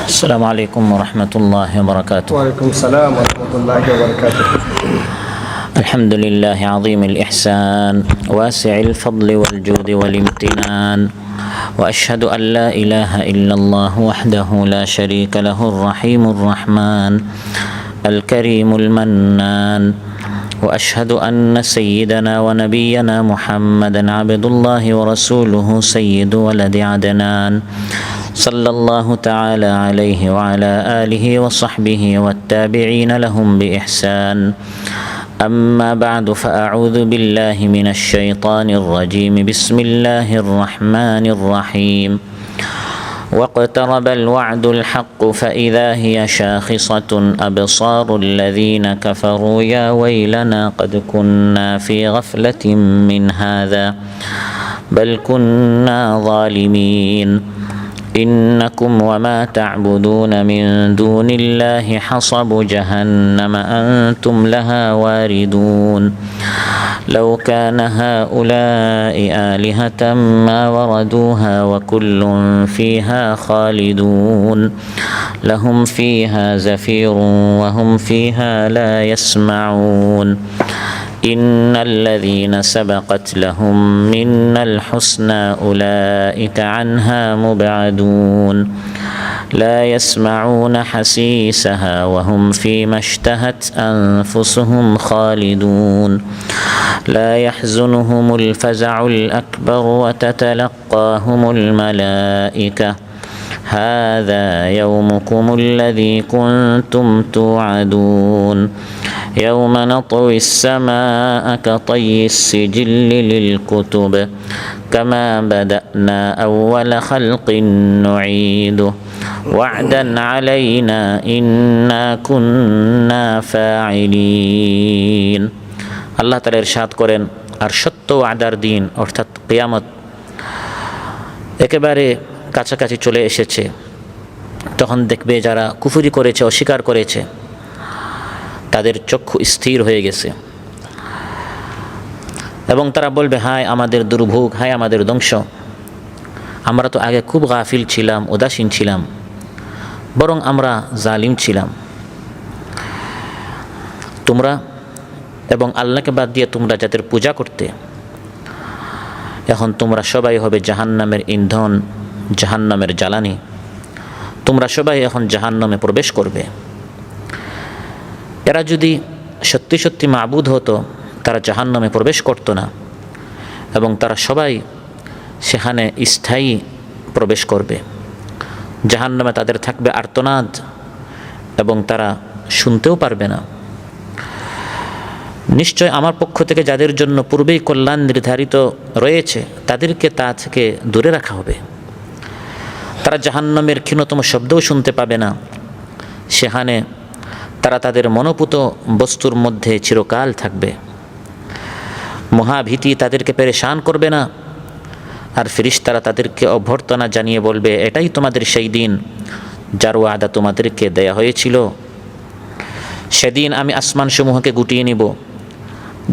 السلام عليكم ورحمة الله وبركاته. وعليكم السلام ورحمة الله وبركاته. الحمد لله عظيم الإحسان واسع الفضل والجود والامتنان، وأشهد أن لا إله إلا الله وحده لا شريك له الرحيم الرحمن الكريم المنان، وأشهد أن سيدنا ونبينا محمدا عبد الله ورسوله سيد ولد عدنان، صلى الله تعالى عليه وعلى آله وصحبه والتابعين لهم بإحسان. أما بعد، فأعوذ بالله من الشيطان الرجيم. بسم الله الرحمن الرحيم. واقترب الوعد الحق فإذا هي شاخصة أبصار الذين كفروا يا ويلنا قد كنا في غفلة من هذا بل كنا ظالمين. إنكم وما تعبدون من دون الله حصب جهنم أنتم لها واردون. لو كان هؤلاء آلهة ما وردوها وكل فيها خالدون. لهم فيها زفير وهم فيها لا يسمعون. إن الذين سبقت لهم منا الحسنى أولئك عنها مبعدون. لا يسمعون حسيسها وهم فيما اشتهت أنفسهم خالدون. لا يحزنهم الفزع الأكبر وتتلقاهم الملائكة هذا يومكم الذي كنتم توعدون. يوم نطوي السماء كطي السجل للكتب كما بدأنا أول خلق نعيده وعدا علينا إنا كنا فاعلين. আল্লাহ তাআলা ইরশাদ করেন, আর সত্য ওয়াদার দিন অর্থাৎ কিয়ামত একেবারে কাছাকাছি চলে এসেছে। তখন দেখবে যারা কুফরি করেছে, অস্বীকার করেছে, তাদের চক্ষু স্থির হয়ে গেছে এবং তারা বলবে, হায় আমাদের দুর্ভোগ, হায় আমাদের ধ্বংস। আমরা তো আগে খুব গাফিল ছিলাম, উদাসীন ছিলাম, বরং আমরা জালিম ছিলাম। তোমরা এবং আল্লাহকে বাদ দিয়ে তোমরা যাদের পূজা করতে, এখন তোমরা সবাই হবে জাহান্নামের ইন্ধন, জাহান্নামের জ্বালানি। তোমরা সবাই এখন জাহান্নামে প্রবেশ করবে। এরা যদি সত্যি সত্যি মাবুদ হতো, তারা জাহান্নামে প্রবেশ করতো না এবং তারা সবাই সেখানে স্থায়ী প্রবেশ করবে। জাহান্নামে তাদের থাকবে আর্তনাদ এবং তারা শুনতেও পারবে না। নিশ্চয় আমার পক্ষ থেকে যাদের জন্য পূর্বেই কল্যাণ নির্ধারিত রয়েছে, তাদেরকে তা থেকে দূরে রাখা হবে। তারা জাহান্নামের ক্ষীণতম শব্দও শুনতে পাবে না। সেখানে তারা তাদের মনোপুত বস্তুর মধ্যে চিরকাল থাকবে। মহাভীতি তাদেরকে পেরেশান করবে না, আর ফেরেশতারা তাদেরকে অভ্যর্থনা জানিয়ে বলবে, এটাই তোমাদের সেই দিন যার ওয়াদা তোমাদেরকে দেয়া হয়েছিল। সেদিন আমি আসমানসমূহকে গুটিয়ে নিব,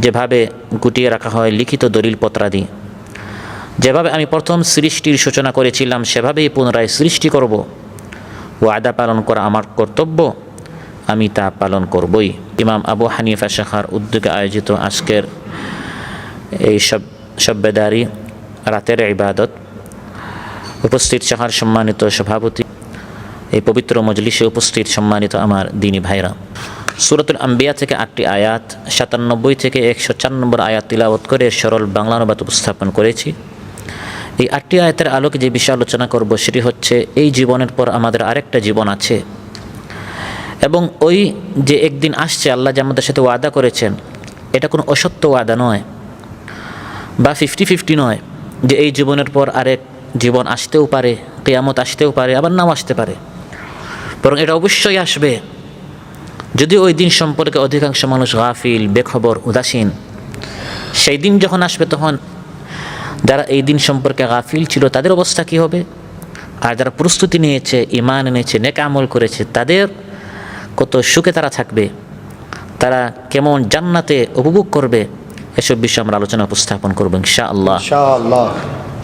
যেভাবে গুটিয়ে রাখা হয় লিখিত দলিলপত্রাদি। যেভাবে আমি প্রথম সৃষ্টির সূচনা করেছিলাম, সেভাবেই পুনরায় সৃষ্টি করব। ওয়াদা পালন করা আমার কর্তব্য, আমি তা পালন করবই। ইমাম আবু হানিফা শাখার উদ্যোগে আয়োজিত আজকের এই শব্বেদারি রাতের ইবাদত, উপস্থিত শাখার সম্মানিত সভাপতি, এই পবিত্র মজলিসে উপস্থিত সম্মানিত আমার দিনী ভাইরা, সূরাতুল আম্বিয়া থেকে 8টি আয়াত, 97 থেকে 104 নম্বর আয়াত তিলাওয়াত করে সরল বাংলা অনুবাদ উপস্থাপন করেছি। এই 8টি আয়াতের আলোকে যে বিষয় আলোচনা করব সেটি হচ্ছে, এই জীবনের পর আমাদের আরেকটা জীবন আছে এবং ওই যে একদিন আসছে, আল্লাহ যে আমাদের সাথে ওয়াদা করেছেন, এটা কোনো অসত্য ওয়াদা নয় বা 50-50 নয় যে এই জীবনের পর আরেক জীবন আসতেও পারে, কিয়ামত আসতেও পারে, আবার নাও আসতে পারে, বরং এটা অবশ্যই আসবে। যদিও ওই দিন সম্পর্কে অধিকাংশ মানুষ গাফিল, বেখবর, উদাসীন। সেই দিন যখন আসবে, তখন যারা এই দিন সম্পর্কে গাফিল ছিল তাদের অবস্থা কী হবে, আর যারা প্রস্তুতি নিয়েছে, ঈমান এনেছে, নেক আমল করেছে, তাদের কত সুখে তারা থাকবে, তারা কেমন জান্নাতে উপভোগ করবে, এসব বিষয়ে আমরা আলোচনা উপস্থাপন করব ইনশাআল্লাহ।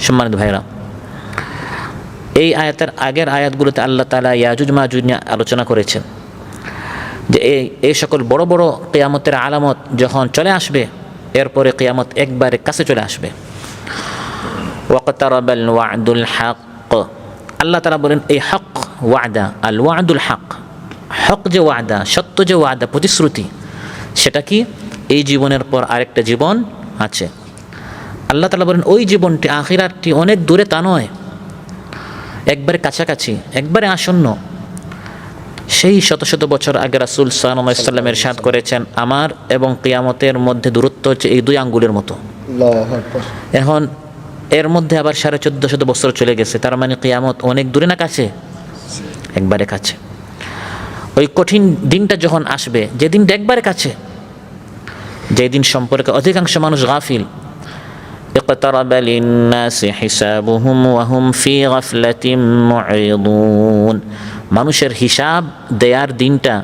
সম্মানিত ভাইরা, এই আয়াতের আগের আয়াতগুলোতে আল্লাহ তাআলা ইয়াজুজ মাজুজ নিয়ে আলোচনা করেছেন যে এই সকল বড় বড় কিয়ামতের আলামত যখন চলে আসবে, এরপরে কিয়ামত একবারে কাছে চলে আসবে। ওয়াকতারাবাল ওয়াদুল হক, আল্লাহ তাআলা বলেন এই হক ওয়াদা, আল ওয়াদুল হক, হক যে ওয়াদা, সত্য যে ওয়াদা, প্রতিশ্রুতি, সেটা কি? এই জীবনের পর আরেকটা জীবন আছে। আল্লাহ তাআলা বলেন ওই জীবনটি, আখিরাতটি অনেক দূরে তা নয়, একবারে কাছাকাছি, একবারে আসন্ন। সেই শত শত বছর আগে রাসূল সাল্লাল্লাহু আলাইহি ওয়াসাল্লাম ইরশাদ করেছেন, আমার এবং কিয়ামতের মধ্যে দূরত্ব হচ্ছে এই 2 আঙ্গুলের মতো। আল্লাহু আকবার। এখন এর মধ্যে আবার 1450 বছর চলে গেছে, তার মানে কিয়ামত অনেক দূরে না কাছে? একবারে কাছে। ওই কঠিন দিনটা যখন আসবে, যে দিনটা একবারে কাছে, যে দিন সম্পর্কে অধিকাংশ মানুষ গাফিল, ইকতারাবা লিন্নাসি হিসাবুহুম ওয়া হুম ফি গাফলাতিন মু'রিদুন, মানুষের হিসাব দেয়ার দিনটা,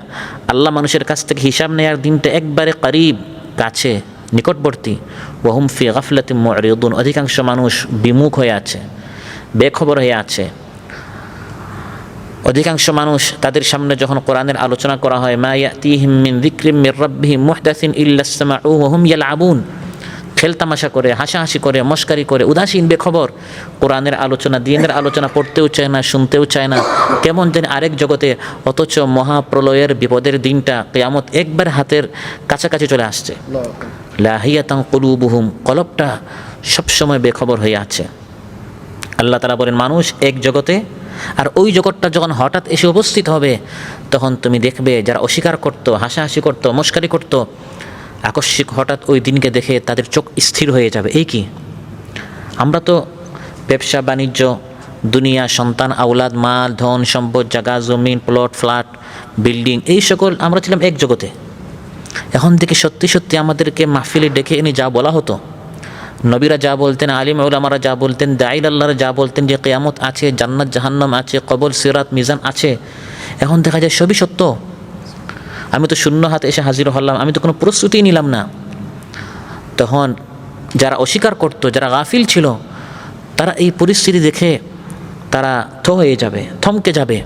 আল্লাহ মানুষের কাছ থেকে হিসাব নেয়ার দিনটা একবারে করিব, কাছে, নিকটবর্তী। ওয়া হুম ফি গাফলাতিন মু'রিদুন, অধিকাংশ মানুষ বিমুখ হয়ে আছে, বেখবর হয়ে আছে। অধিকাংশ মানুষ, তাদের সামনে যখন কোরআনের আলোচনা করা হয়, মা ইয়াতিহিম মিন যিকরিম মির রাব্বিহিম মুহদাসিন ইল্লা ইসতামাউ ওয়া হুম ইয়ালআবুন, খেলতামাশা করে, হাসাহাসি করে, মস্কারি করে, উদাসীন, বেখবর, কোরআনের আলোচনা, দ্বীনের আলোচনা পড়তেও চায় না, শুনতেও চায় না, কেমন যেন আরেক জগতে। অথচ মহাপ্রলয়ের বিপদের দিনটা, কিয়ামত একবার হাতের কাছাকাছি চলে আসছে। লাহিয়াতান কুলুবুহুম, কলবটা সবসময় বেখবর হয়ে আছে। আল্লাহ তাআলা বলেন মানুষ এক জগতে, আর ওই জগৎটা যখন হঠাৎ এসে উপস্থিত হবে, তখন তুমি দেখবে যারা অস্বীকার করতো, হাসাহাসি করতো, মস্কারি করতো, আকস্মিক হঠাৎ ওই দিনকে দেখে তাদের চোখ স্থির হয়ে যাবে। এই কি? আমরা তো ব্যবসা বাণিজ্য, দুনিয়া, সন্তান, আওলাদ, মাল, ধন সম্পদ, জায়গা জমিন, প্লট, ফ্ল্যাট, বিল্ডিং, এই সকল আমরা ছিলাম এক জগতে। এখন থেকে সত্যি সত্যি আমাদেরকে মাহফিলে ডেকে এনে যা বলা হতো, নবীরা যা বলতেন, আলিম উলামারা যা বলতেন, দাঈল আল্লাহরা যা বলতেন যে কিয়ামত আছে, জান্নাত জাহান্নাম আছে, কবর, সিরাত, মিজান আছে, এখন দেখা যায় সবই সত্য। আমি তো শূন্য হাতে এসে হাজির হলাম, আমি তো কোনো প্রস্তুতিই নিলাম না। তখন যারা অস্বীকার করতো, যারা গাফিল ছিল, তারা এই পরিস্থিতি দেখে তারা হয়ে যাবে, থমকে যাবে,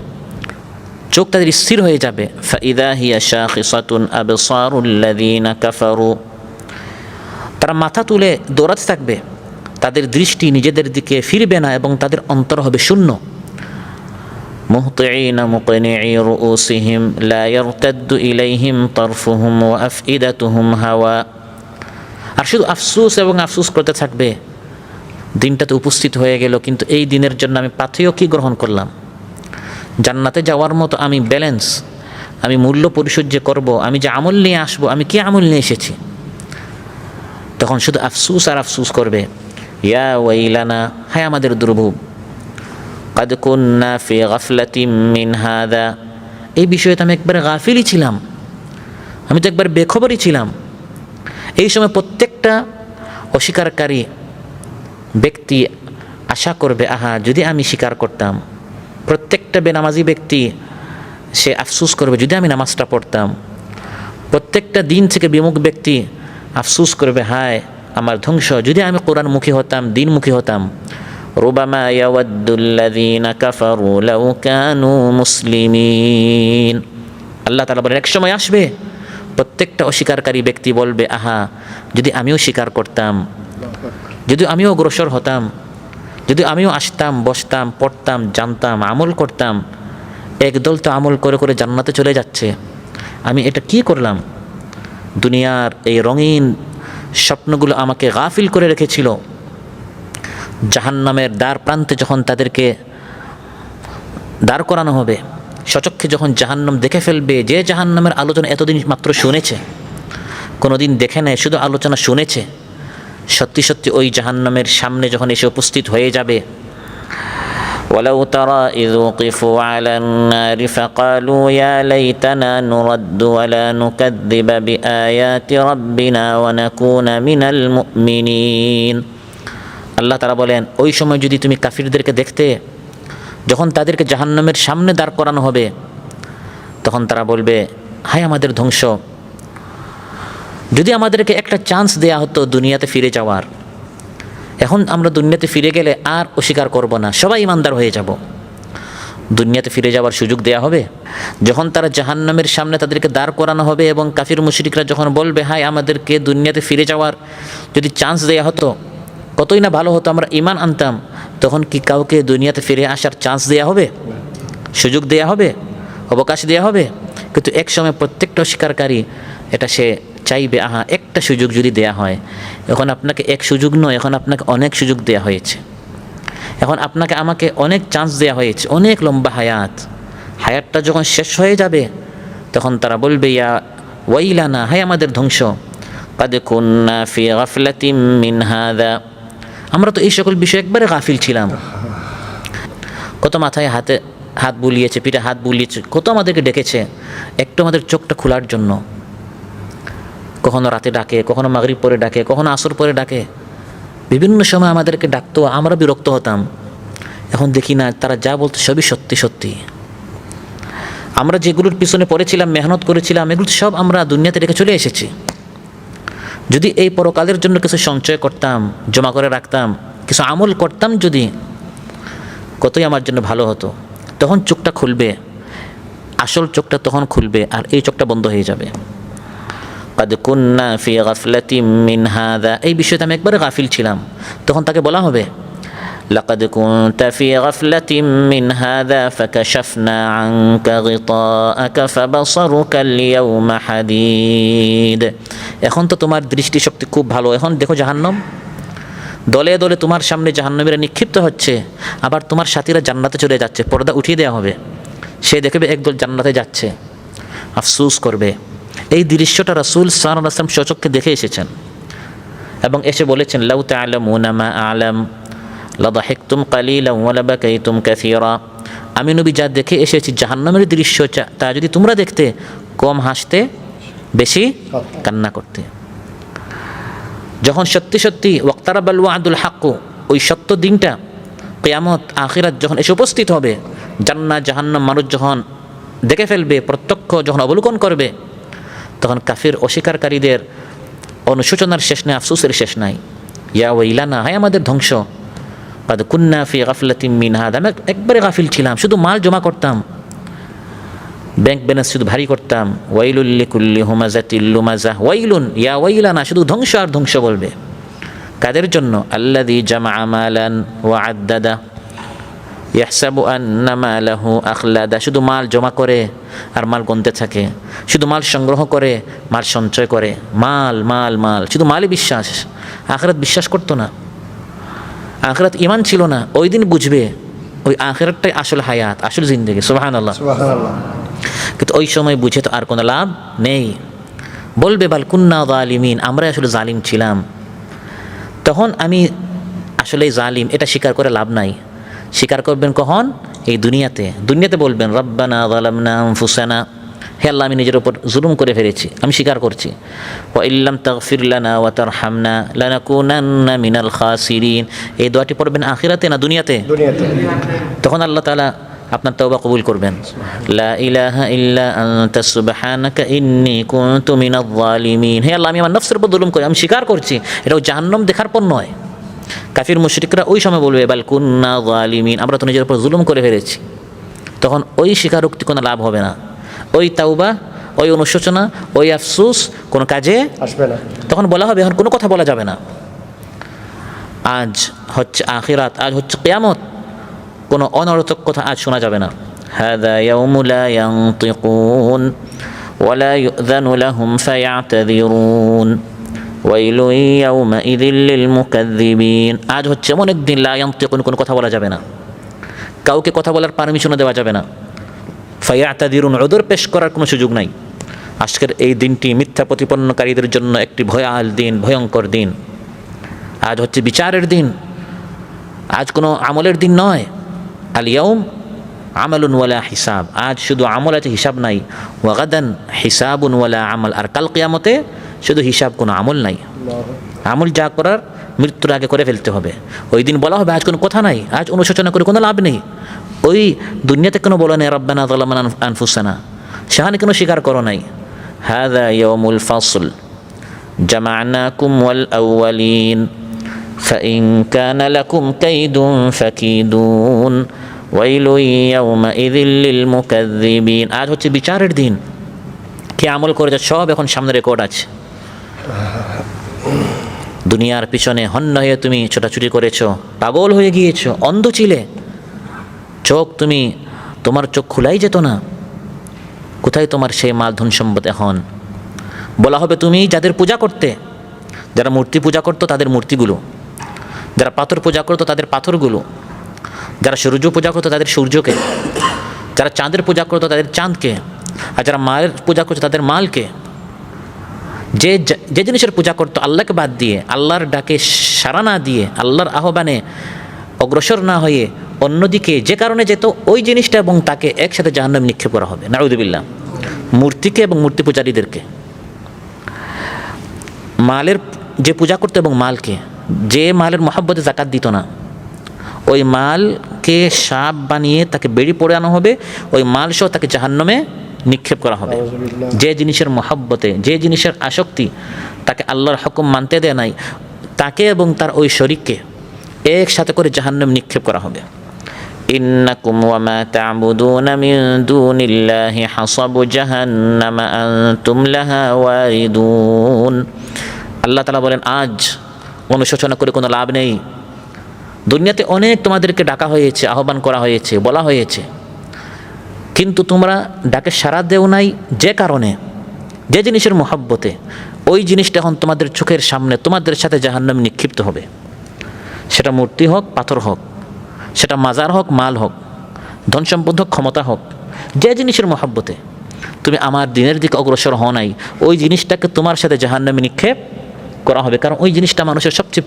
চোখ তাদের স্থির হয়ে যাবে। ফাইদা হিয়া শাখিসাতুন আবসারুল লাযিনা কাফারু, তারা মাথা তুলে দৌড়াতে থাকবে, তাদের দৃষ্টি নিজেদের দিকে ফিরবে না এবং তাদের অন্তর হবে শূন্য। মুহতিঈনা মুকনিঈ রুউসিহিম লা ইয়ারতাদ্দু ইলাইহিম তারফুহুম ওয়া আফইদাতুহুম হাওয়া, আর শুধু আফসোস এবং আফসোস করতে থাকবে, দিনটাতে উপস্থিত হয়ে গেল, কিন্তু এই দিনের জন্য আমি পাথেয় কি গ্রহণ করলাম? জান্নাতে যাওয়ার মতো আমি ব্যালেন্স, আমি মূল্য পরিশোধ যে করব, আমি যে আমল নিয়ে আসবো, আমি কি আমল নিয়ে এসেছি? তখন শুধু আফসুস আর আফসুস করবে, ইয়া ওয়াইলানা, হায় আমাদের দুর্ভোগ, কাদ কুন্না ফি গাফলাতিন মিন হাদা, এই বিষয়ে তো আমি একবার গাফিলই ছিলাম, আমি তো একবার বেখবরই ছিলাম। এই সময় প্রত্যেকটা অস্বীকারী ব্যক্তি আশা করবে, আহা যদি আমি স্বীকার করতাম। প্রত্যেকটা বেনামাজি ব্যক্তি সে আফসুস করবে, যদি আমি নামাজটা পড়তাম। প্রত্যেকটা দিন থেকে বিমুখ ব্যক্তি আফসুস করবে, হায় আমার ধ্বংস, যদি আমি কোরআনমুখী হতাম, দিনমুখী হতাম। রুবামা ইয়াওয়াদ্দুল্লাযীনা কাফারু লাউ কানু মুসলিমিন, আল্লাহ তাআলা বলেন এক সময় আসবে প্রত্যেকটা অস্বীকারী ব্যক্তি বলবে, আহা যদি আমিও স্বীকার করতাম, যদি আমিও অগ্রসর হতাম, যদি আমিও আসতাম, বসতাম, পড়তাম, জানতাম, আমল করতাম। একদল তো আমল করে করে জান্নাতে চলে যাচ্ছে, আমি এটা কি করলাম? দুনিয়ার এই রঙিন স্বপ্নগুলো আমাকে গাফিল করে রেখেছিল। জাহান্নামের দ্বার প্রান্তে যখন তাদেরকে দাঁড় করানো হবে, সচক্ষে যখন জাহান্নাম দেখে ফেলবে, যে জাহান্নামের আলোচনা এতদিন মাত্র শুনেছে, কোনোদিন দেখে নেয়, শুধু আলোচনা শুনেছে, সত্যি সত্যি ওই জাহান্নামের সামনে যখন এসে উপস্থিত হয়ে যাবে, ওয়ালাউ তারা ইয ওয়িফু আলান নারি ফাকালু ইয়া লাইতানা নুরাদ্দু ওয়া লা নুকাযযিবা বিআয়াতি রাব্বিনা ওয়া নাকুনা মিনাল মুমিনিন। আল্লাহ তাআলা বলেন ওই সময় যদি তুমি কাফিরদেরকে দেখতে, যখন তাদেরকে জাহান্নামের সামনে দাঁড় করানো হবে, তখন তারা বলবে, হায় আমাদের ধ্বংস, যদি আমাদেরকে একটা চান্স দেয়া হতো দুনিয়াতে ফিরে যাওয়ার, এখন আমরা দুনিয়াতে ফিরে গেলে আর অস্বীকার করব না, সবাই ইমানদার হয়ে যাব। দুনিয়াতে ফিরে যাওয়ার সুযোগ দেয়া হবে। যখন তারা জাহান্নামের সামনে তাদেরকে দাঁড় করানো হবে এবং কাফির মুশরিকরা যখন বলবে, হায় আমাদেরকে দুনিয়াতে ফিরে যাওয়ার যদি চান্স দেয়া হতো কতই না ভালো হতো, আমরা ঈমান আনতাম, তখন কি কাউকে দুনিয়াতে ফিরে আসার চান্স দেয়া হবে? সুযোগ দেয়া হবে? অবকাশ দেয়া হবে? কিন্তু এক সময় প্রত্যেকটা অস্বীকারী এটা সে চাইবে, আহা একটা সুযোগ যদি দেয়া হয়। এখন আপনাকে এক সুযোগ নয়, এখন আপনাকে অনেক সুযোগ দেয়া হয়েছে। এখন আপনাকে আমাকে অনেক চান্স দেওয়া হয়েছে, অনেক লম্বা হায়াতটা যখন শেষ হয়ে যাবে তখন তারা বলবে, ইয়া ওয়াইলানা, হায় আমাদের ধ্বংস, কাদ কুন্না ফি গাফলাতিম মিন হাযা, আমরা তো এই সকল বিষয়ে একবারে গাফিল ছিলাম। কত মাথায় হাত বুলিয়েছে, পিঠে হাত বুলিয়েছে, কত আমাদেরকে ডেকেছে একটু আমাদের চোখটা খোলার জন্য। কখনো রাতে ডাকে, কখনো মাগরিব পরে ডাকে, কখনো আসর পরে ডাকে, বিভিন্ন সময় আমাদেরকে ডাকতো, আমরা বিরক্ত হতাম। এখন দেখি না তারা যা বলতো সবই সত্যি সত্যি। আমরা যেগুলোর পিছনে পড়েছিলাম, মেহনত করেছিলাম, এগুলো সব আমরা দুনিয়াতে রেখে চলে এসেছি। যদি এই পরকালের জন্য কিছু সঞ্চয় করতাম, জমা করে রাখতাম, কিছু আমল করতাম, যদি কতই আমার জন্য ভালো হতো। তখন চোখটা খুলবে, আসল চোখটা তখন খুলবে, আর এই চোখটা বন্ধ হয়ে যাবে। কাদ কুন্না ফি গাফলাতিম মিন হাযা, এই বিষয়তে আমি একবারে গাফিল ছিলাম। তখন তাকে বলা হবে, লাকাদ কুনতা ফি গাফলাতিম মিন হাযা ফাকাশাফনা আনকা গিতাআকা ফাবাসারুকা আল-ইয়াওমা হাদীদ। এখন তো তোমার দৃষ্টিশক্তি খুব ভালো, এখন দেখো জাহান্নাম, দলে দলে তোমার সামনে জাহান্নামীরা নিক্ষিপ্ত হচ্ছে, আবার তোমার সাথীরা জান্নাতে চলে যাচ্ছে, পর্দা উঠিয়ে দেওয়া হবে। সে দেখবে একদল জান্নাতে যাচ্ছে, আফসোস করবে। এই দৃশ্যটা রাসূল সাল্লাল্লাহু আলাইহি ওয়াসাল্লাম স্বচক্ষে দেখে এসেছেন এবং এসে বলেছেন, লাউ তা'লামুনা মা আ'লাম লাদাহিকতুম কালিলান ওয়া লাবাকাইতুম কাসীরা। আমি নবী যা দেখে এসেছি জাহান্নামের দৃশ্য, তা যদি তোমরা দেখতে, কম হাসতে, বেশি কান্না করতে। যখন সত্যি সত্যি ওয়াক্তারাবাল ওয়াদুল হাক্কু, ওই সত্য দিনটা কিয়ামত আখিরাত যখন এসে উপস্থিত হবে, জান্নাত জাহান্নাম মানুষ যখন দেখে ফেলবে, প্রত্যক্ষ যখন অবলোকন করবে, তখন কাফির অস্বীকারীদের অনুশোচনার শেষ নাই, আফসোসের শেষ নাই। ইয়া ওয়াইলানা, হায় আমাদের ধ্বংস, কাদ কুন্না ফি গাফলাতিম মিন হাযা, আমি একবারে গাফিল ছিলাম, শুধু মাল জমা করতাম, ব্যাংক ব্যালেন্স শুধু ভারী করতাম। ওয়াইলুল লিকুল্লি হুমাযাতিল লুমাযাহ, ওয়াইলুন ইয়া ওয়াইলানা, শুধু ধ্বংস আর ধ্বংস বলবে। কাদের জন্য? আল্লাযী জামআ মালান ওয়া আদ্দাদা ইয়াহসাবু আন্না মালাহু আখলাদা, শুধু মাল জমা করে আর মাল গুনতে থাকে, শুধু মাল সংগ্রহ করে, মাল সঞ্চয় করে, মাল মাল মাল, শুধু মালে বিশ্বাস, আখিরাত বিশ্বাস করতো না, আখিরাত ঈমান ছিল না। ওই দিন বুঝবে ওই আখিরাতটাই আসল হায়াত, আসল জিন্দেগি। সুবহানাল্লাহ, সুবহানাল্লাহ। কিন্তু ওই সময় বুঝে তো আর কোনো লাভ নেই। বলবে বাল কুন্না যালিমিন, আমরা আসলে জালিম ছিলাম। তখন আমি আসলে জালিম, এটা স্বীকার করে লাভ নাই। স্বীকার করবেন কখন? এই দুনিয়াতে বলবেন, রব্বানা যালামনা আনফুসানা, হে আল্লাহ আমি নিজের উপর জুলুম করে ফেলেছি, আমি স্বীকার করছি। ওয়া ইল্লাম তাগফির লানা ওয়া তারহামনা লানাকুনান্না মিনাল খাসিরিন, এই দোয়াটি পড়বেন আখিরাতে না দুনিয়াতে? তখন আল্লাহ তাআলা আপনার তওবা কবুল করবেন। লা ইলাহা ইল্লা আনতা সুবহানাকা ইন্নী কুনতু মিনাজ জালিমিন, হে আল্লাহ আমি আমার নফসের উপর জুলুম করি, আমি স্বীকার করছি। এটাও জাহান্নাম দেখার পর নয়। কাফির মুশরিকরা ওই সময় বলবে, বাল কুন্না যালিমিন, আমরা তো নিজের উপর জুলুম করে ফেলেছি। তখন ওই স্বীকারোক্তি কোনো লাভ হবে না, ওই তাওবা, ওই অনুশোচনা, ওই আফসোস কোনো কাজে আসবে না। তখন বলা হবে এখন কোনো কথা বলা যাবে না। আজ হচ্ছে আখিরাত, আজ হচ্ছে কিয়ামত, কোনো অনর্থক কথা আজ শোনা যাবে না। হাযা ইয়াউমু লা ইয়ানতিকুন ওয়া লা ইউযানু লাহুম ফায়াতাযিরুন ওয়াইলু ইয়াউমাইযিল লিল মুকাযযিবিন, আজ হচ্ছে এমন একদিন লা ইয়ানতিকুন, কোনো কথা বলা যাবে না, কাউকে কথা বলার পারমিশনও দেওয়া যাবে না। ফায়াতাযিরুন, উযর পেশ করার কোনো সুযোগ নাই। আজকের এই দিনটি মিথ্যা প্রতিপন্নকারীদের জন্য একটি ভয়াল দিন, ভয়ঙ্কর দিন। আজ হচ্ছে বিচারের দিন, আজ কোনো আমলের দিন নয়। আল ইয়াউম আমালুন ওয়ালা হিসাব, আজ শুধু আমল আছে, হিসাব নাই। ওয়া গাদান হিসাবুন ওয়ালা আমল, আর কাল কিয়ামতে শুধু হিসাব, কোনো আমল নাই। আমল যা করার মৃত্যুর আগে করে ফেলতে হবে। ওই দিন বলা হবে আজ কোনো কথা নাই, আজ অনুশোচনা করে কোনো লাভ নেই। ওই দুনিয়াতে কোনো বলো নেই রব্বানা যালামনা আনফুসানা, সেখানে কোনো স্বীকার করো নাই। হাযা ইয়াউমুল ফাসল জামা'নাকুম ওয়াল আউয়ালিন, فإن كان لكم كيد فكيدون ويل يومئذ للمكذبين। আজ হচ্ছে বিচারের দিন। কে আমল করেছে সব এখন সামনে রেকর্ড আছে। দুনিয়ার পিছনে হন্য হয়ে তুমি ছোটাছুটি করেছো, পাগল হয়ে গিয়েছো, অন্ধ ছিলে, তোমার চোখ খোলাই যেত না। কোথায় তোমার সেই মাল ধন সম্পদ এখন? বলা হবে তুমি যাদের পূজা করতে, যারা মূর্তি পূজা করতো তাদের মূর্তিগুলো, যারা পাথর পূজা করতো তাদের পাথরগুলো, যারা সূর্য পূজা করতো তাদের সূর্যকে, যারা চাঁদের পূজা করতো তাদের চাঁদকে, আর যারা মায়ের পূজা করতো তাদের মালকে। যে জিনিসের পূজা করতো আল্লাহকে বাদ দিয়ে, আল্লাহর ডাকে সাড়া না দিয়ে, আল্লাহর আহ্বানে অগ্রসর না হয়ে অন্যদিকে যে কারণে যেত, ওই জিনিসটা এবং তাকে একসাথে জাহান্নামে নিক্ষেপ করা হবে। নাউযুবিল্লাহ। মূর্তিকে এবং মূর্তি পূজারীদেরকে, মালের যে পূজা করতো এবং মালকে, যে মালের মহব্বতে যাকাত দিত না, ওই মালকে সাপ বানিয়ে তাকে বেড়ি পড়ে আনা হবে, ওই মাল সহ তাকে জাহান্নামে নিক্ষেপ করা হবে। যে জিনিসের মহব্বতে, যে জিনিসের আসক্তি তাকে আল্লাহর হুকুম মানতে দেয় নাই, তাকে এবং তার ওই শরীককে একসাথে করে জাহান্নামে নিক্ষেপ করা হবে। ইন্নাকুম ওয়া মা তা'বুদুনা মিন দুনিল্লাহি হাসাবু জাহান্নামা আনতুম লাহা ওয়ারিদুন। আল্লাহ তাআলা বলেন, আজ অনুশোচনা করে কোনো লাভ নেই। দুনিয়াতে অনেক তোমাদেরকে ডাকা হয়েছে, আহ্বান করা হয়েছে, বলা হয়েছে, কিন্তু তোমরা ডাকে সাড়া দেও নাই। যে কারণে, যে জিনিসের মহব্বতে, ওই জিনিসটা এখন তোমাদের চোখের সামনে তোমাদের সাথে জাহান্নামে নিক্ষিপ্ত হবে। সেটা মূর্তি হোক, পাথর হোক, সেটা মাজার হোক, মাল হোক, ধন সম্পদ হোক, ক্ষমতা হোক, যে জিনিসের মহব্বতে তুমি আমার দিনের দিকে অগ্রসর হও নাই, ওই জিনিসটাকে তোমার সাথে জাহান্নামে নিক্ষেপ করা হবে। কারণ ওই জিনিসটা মানুষের সবচেয়ে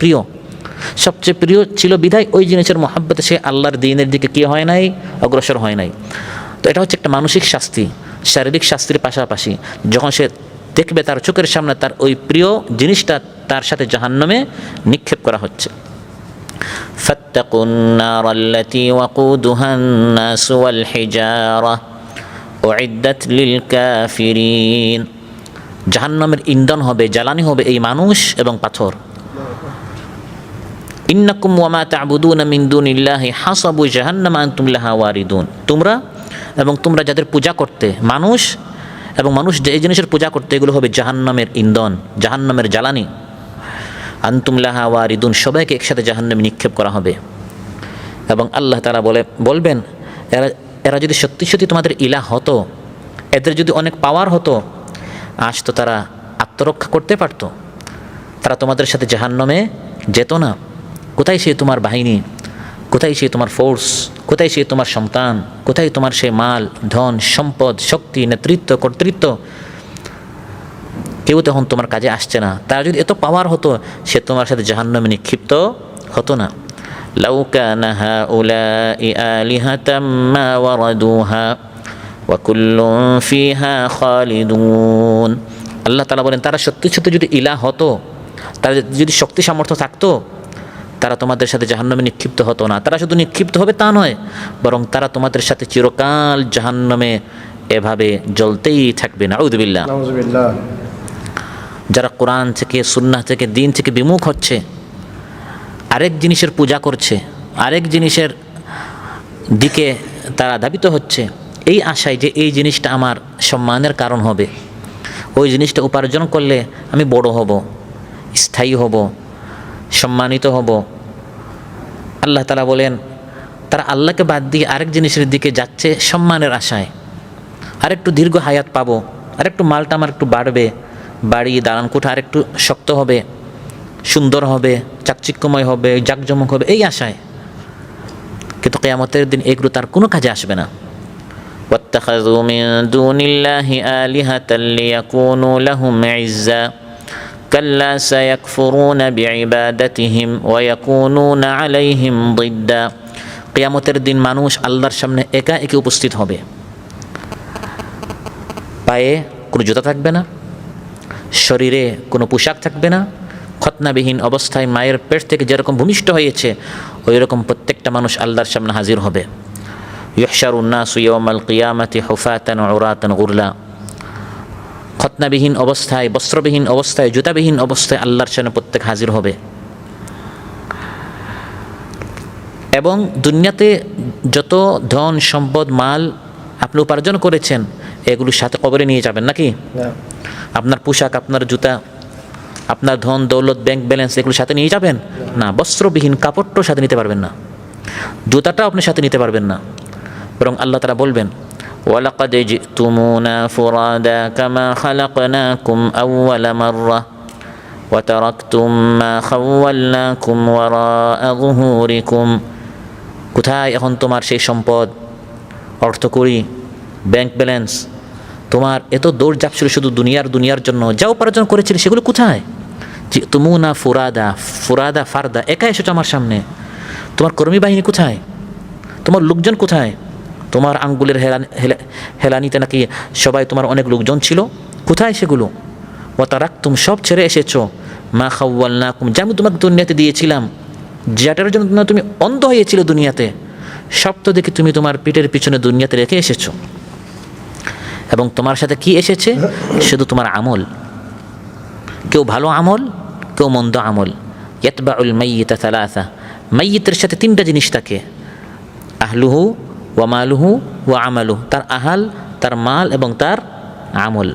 প্রিয় ছিল বিধায় ওই জিনিসের মহব্বতে সে আল্লাহর দিনের দিকে কি হয় নাই, অগ্রসর হয় নাই। তো এটা হচ্ছে একটা মানসিক শাস্তি। শারীরিক শাস্তির পাশাপাশি যখন সে দেখবে তার চোখের সামনে তার ওই প্রিয় জিনিসটা তার সাথে জাহান্নামে নিক্ষেপ করা হচ্ছে। فاتقوا النار التي وقودها الناس والحجارة أعدت للكافرين। জাহান্নামের ইন্ধন হবে, জ্বালানি হবে এই মানুষ এবং পাথর। ইন্নাকুম ওয়া মা তা'বুদুনা মিন দুনিল্লাহি হাসাবু জাহান্নামা আনতুম লাহা ওয়ারিদুন। তোমরা যাদের পূজা করতে, মানুষ যে এই জিনিসের পূজা করতে, এগুলো হবে জাহান্নামের ইন্ধন, জাহান্নামের জ্বালানি। আনতুম লাহা ওয়ারিদুন, সবাইকে একসাথে জাহান্নামে নিক্ষেপ করা হবে। এবং আল্লাহ তাআলা বলবেন, এরা যদি সত্যি তোমাদের ইলাহ হতো, এদের যদি অনেক পাওয়ার হতো, আজ তো তারা আত্মরক্ষা করতে পারত, তারা তোমাদের সাথে জাহান্নামে যেত না। কোথায় সে তোমার বাহিনী, কোথায় সে তোমার ফোর্স, কোথায় সে তোমার সন্তান, কোথায় তোমার সে মাল, ধন, সম্পদ, শক্তি, নেতৃত্ব, কর্তৃত্ব? কেউ তখন তোমার কাজে আসছে না। তার যদি এত পাওয়ার হতো, সে তোমার সাথে জাহান্নামে নিক্ষিপ্ত হতো না। লাউ কানা হাউলাই আলিহাতাম মা ওয়ারাদুহা ওয়া কুল্লুন ফিহা খালিদুন। আল্লাহ তাআলা বলেন, তারা সত্যি যদি ইলাহ হতো, তারা যদি শক্তি সামর্থ্য থাকতো, তারা তোমাদের সাথে জাহান্নামে নিক্ষিপ্ত হতো না। তারা শুধু নিক্ষিপ্ত হবে তা নয়, বরং তারা তোমাদের সাথে চিরকাল জাহান্নামে এভাবে জ্বলতেই থাকবে। নাউযুবিল্লাহ। যারা কোরআন থেকে, সুন্নাহ থেকে, দিন থেকে বিমুখ হচ্ছে, আরেক জিনিসের পূজা করছে, আরেক জিনিসের দিকে তারা ধাবিত হচ্ছে, এই আশায় যে এই জিনিসটা আমার সম্মানের কারণ হবে, ওই জিনিসটা উপার্জন করলে আমি বড় হব, স্থায়ী হব, সম্মানিত হব। আল্লাহ তাআলা বলেন, তারা আল্লাহকে বাদ দিয়ে আরেক জিনিসের দিকে যাচ্ছে সম্মানের আশায়। আরেকটু দীর্ঘ হায়াত পাবো, আরেকটু মালটা আমার একটু বাড়বে, বাড়ি দালান কোঠা আরেকটু শক্ত হবে, সুন্দর হবে, চাকচিক্যময় হবে, জাকজমক হবে, এই আশায়। কিন্তু কিয়ামতের দিন এগুলো তার কোনো কাজে আসবে না। ওয়াত্তাখাযু মিন দুনিল্লাহি আলিহাতাল লিয়াকুনু লাহুম ইজ্জা কাল্লা সায়াকফুরুনা বিইবাদাতিহিম ওয়া ইয়াকুনুনা আলাইহিম দিদ্দা। কিয়ামতের দিন মানুষ আল্লাহর সামনে একা একা উপস্থিত হবে। পায়ে কোনো জুতা থাকবে না, শরীরে কোনো পোশাক থাকবে না, খতনাবিহীন অবস্থায় মায়ের পেট থেকে যেরকম ভূমিষ্ঠ হয়েছে, ওই রকম প্রত্যেকটা মানুষ আল্লাহর সামনে হাজির হবে। ইউহশারুন নাসু ইয়াওমাল কিয়ামাতি হুফাতান উরাতান গুরলা। খতনাবিহীন অবস্থায়, বস্ত্রবিহীন অবস্থায়, জুতাবিহীন অবস্থায় আল্লাহর সামনে প্রত্যেক হাজির হবে। এবং দুনিয়াতে যত ধন সম্পদ মাল আপনি উপার্জন করেছেন এগুলোর সাথে কবরে নিয়ে যাবেন নাকি? না। আপনার পোশাক, আপনার জুতা, আপনার ধন দৌলত, ব্যাংক ব্যালেন্স এগুলোর সাথে নিয়ে যাবেন না। বস্ত্রবিহীন কাপড়টাও সাথে নিতে পারবেন না, জুতাটাও আপনি সাথে নিতে পারবেন না। বরং আল্লাহ তাআলা বলবেন ওয়ালাকাদ জিতুমুনা ফুরাদা কামা খালাকনাকুম আউওয়ালা মাররা ওয়া তারাকতুম মা খাওয়ালনাকুম ওয়ারাআ যুহুরিকুম। কোথায় এখন তোমার সেই সম্পদ, অর্থকড়ি, ব্যাংক ব্যালেন্স? তোমার এত দৌড় ঝাঁপ ছিল শুধু দুনিয়ার জন্য, যা উপার্জন করেছিলে সেগুলো কোথায়? জিতুমুনা ফুরাদা, ফুরাদা ফারদা, একা এসেছো আমার সামনে। তোমার কর্মী বাহিনী কোথায়? তোমার লোকজন কোথায়? তোমার আঙ্গুলের হেলানিতে নাকি সবাই তোমার অনেক লোকজন ছিল, কোথায় সেগুলো? ওয়া তারাকতুম, সব ছেড়ে এসেছো মা খাওয়ালনাকুম, যা আমি তোমাকে দুনিয়াতে দিয়েছিলাম, যেটার জন্য তুমি অন্ধ হয়েছিল দুনিয়াতে, সব তো দেখি তুমি তোমার পিঠের পিছনে দুনিয়াতে রেখে এসেছো। এবং তোমার সাথে কি এসেছে? শুধু তোমার আমল, কেউ ভালো আমল, কেউ মন্দ আমল। ইয়াতবাউল মাইয়িতা সালাসা, মাইয়িতের সাথে তিনটা জিনিস থাকে, আহলুহু ওয়া মালুহু ওয়া আমালুহু, তার আহাল, তার মাল এবং তার আমল।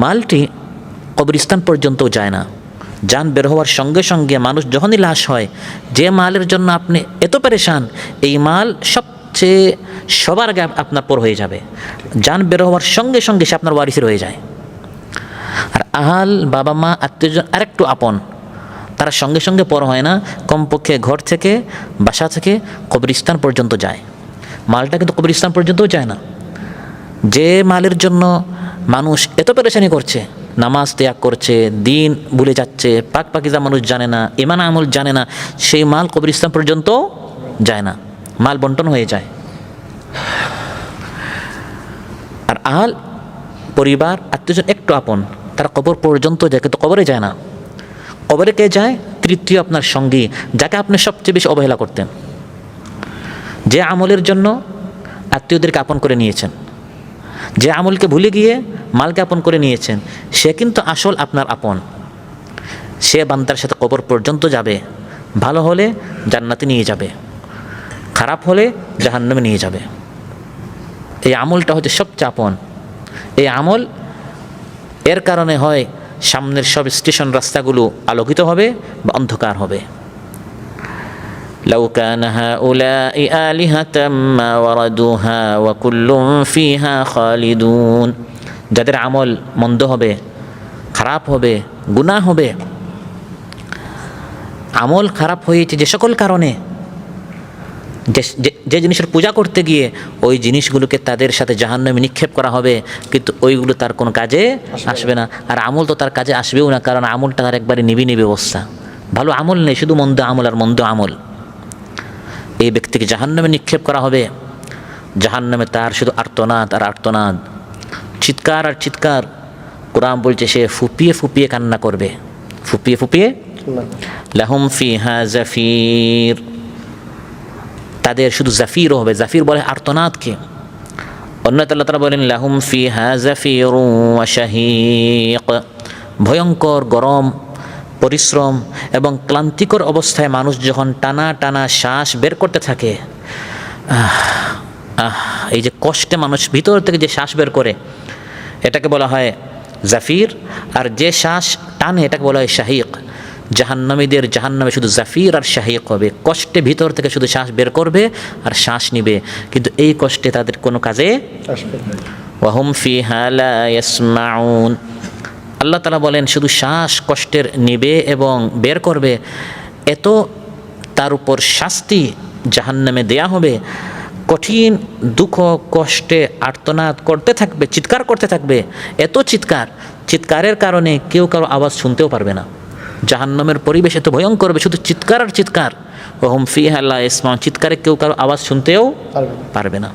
মালটি কবরস্থান পর্যন্ত যায় না, জান বের হওয়ার সঙ্গে সঙ্গে মানুষ যখনই লাশ হয়, যে মালের জন্য আপনি এত পেরেশান, এই মাল সবচেয়ে সবার আগে আপনার পর হয়ে যাবে। জান বের হওয়ার সঙ্গে সঙ্গে সে আপনার ওয়ারিসের হয়ে যায়। আর আহাল, বাবা মা, আত্মীয়জন আরেকটু আপন, তারা সঙ্গে সঙ্গে পর হয় না, কমপক্ষে ঘর থেকে, বাসা থেকে কবরস্থান পর্যন্ত যায়। মালটা কিন্তু কবরস্থান পর্যন্তও যায় না। যে মালের জন্য মানুষ এত পেরেশানি করছে, নামাজ ত্যাগ করছে, দিন ভুলে যাচ্ছে, পাক পাকিজা মানুষ জানে না, ইমান আমল জানে না, সেই মাল কবরস্থান পর্যন্ত যায় না, মাল বন্টন হয়ে যায়। আর আহাল, পরিবার, আত্মীয়জন একটু আপন, তারা কবর পর্যন্ত যায়, কিন্তু কবরে যায় না। কবরে কে যায়? তৃতীয় আপনার সঙ্গী, যাকে আপনি সবচেয়ে বেশি অবহেলা করতেন, যে আমলের জন্য আত্মীয়দেরকে আপন করে নিয়েছেন, যে আমলকে ভুলে গিয়ে মালকে আপন করে নিয়েছেন, সে কিন্তু আসল আপনার আপন। সে বান্দার সাথে কবর পর্যন্ত যাবে, ভালো হলে জান্নাতে নিয়ে যাবে, খারাপ হলে জাহান্নামে নিয়ে যাবে। এই আমলটা হচ্ছে সবচেয়ে আপন। এই আমল, এর কারণে হয় সামনের সব স্টেশন রাস্তাগুলো আলোকিত হবে বা অন্ধকার হবে। লাউ কানা হাউলাই আলিহাতাম মা ওয়ারাদুহা ওয়া কুল্লুম ফিহা খালিদুন। যাদের আমল মন্দ হবে, খারাপ হবে, গুনাহ হবে, আমল খারাপ হয়েছে যে সকল কারণে, যে জিনিসের পূজা করতে গিয়ে ওই জিনিসগুলোকে তাদের সাথে জাহান্নামে নিক্ষেপ করা হবে, কিন্তু ওইগুলো তার কোনো কাজে আসবে না। আর আমল তো তার কাজে আসবেও না, কারণ আমলটা তার একবারে নিবি অবস্থা, ভালো আমল নেই, শুধু মন্দ আমল আর মন্দ আমল। এই ব্যক্তিকে জাহান্নামে নিক্ষেপ করা হবে। জাহান্নামে তার শুধু আর্তনাদ আর আর্তনাদ, চিৎকার আর চিৎকার। কোরআন বলছে সে ফুপিয়ে ফুপিয়ে কান্না করবে, ফুপিয়ে ফুপিয়ে। লাহুম ফিহা জাফির, তাদের শুধু জাফির হবে। জাফির বলে আর্তনাদকে। অন্য আল্লাহ তাআলা বলেন লাহুম ফিহা জাফিরুন ওয়া শাহীক, ভয়ঙ্কর গরম, পরিশ্রম এবং ক্লান্তিকর অবস্থায় মানুষ যখন টানা টানা শ্বাস বের করতে থাকে, এই যে কষ্টে মানুষ ভিতর থেকে যে শ্বাস বের করে, এটাকে বলা হয় জাফির। আর যে শ্বাস টানে এটাকে বলা হয় শাহীক। জাহান্নামীদের জাহান্নামে শুধু জাফির আর শাহীক হবে, কষ্টে ভিতর থেকে শুধু শ্বাস বের করবে আর শ্বাস নিবে, কিন্তু এই কষ্টে তাদের কোনো কাজে আসবে না। ওয়াহুম ফিহা লা ইয়াসমাউন, আল্লাহ তাআলা বলেন শুধু শ্বাস কষ্টের নিবে এবং বের করবে, এত তার উপর শাস্তি জাহান্নামে দেয়া হবে, কঠিন দুঃখ কষ্টে আর্তনাদ করতে থাকবে, চিৎকার করতে থাকবে। এত চিৎকারের কারণে কেউ কারো আওয়াজ শুনতেও পারবে না। জাহান্নামের পরিবেশ এত ভয়ঙ্কর হবে, শুধু চিৎকার আর চিৎকার। ওয়াহুম ফিহা লা ইয়াসমাউন, চিৎকারে কেউ কারো আওয়াজ শুনতেও পারবে না।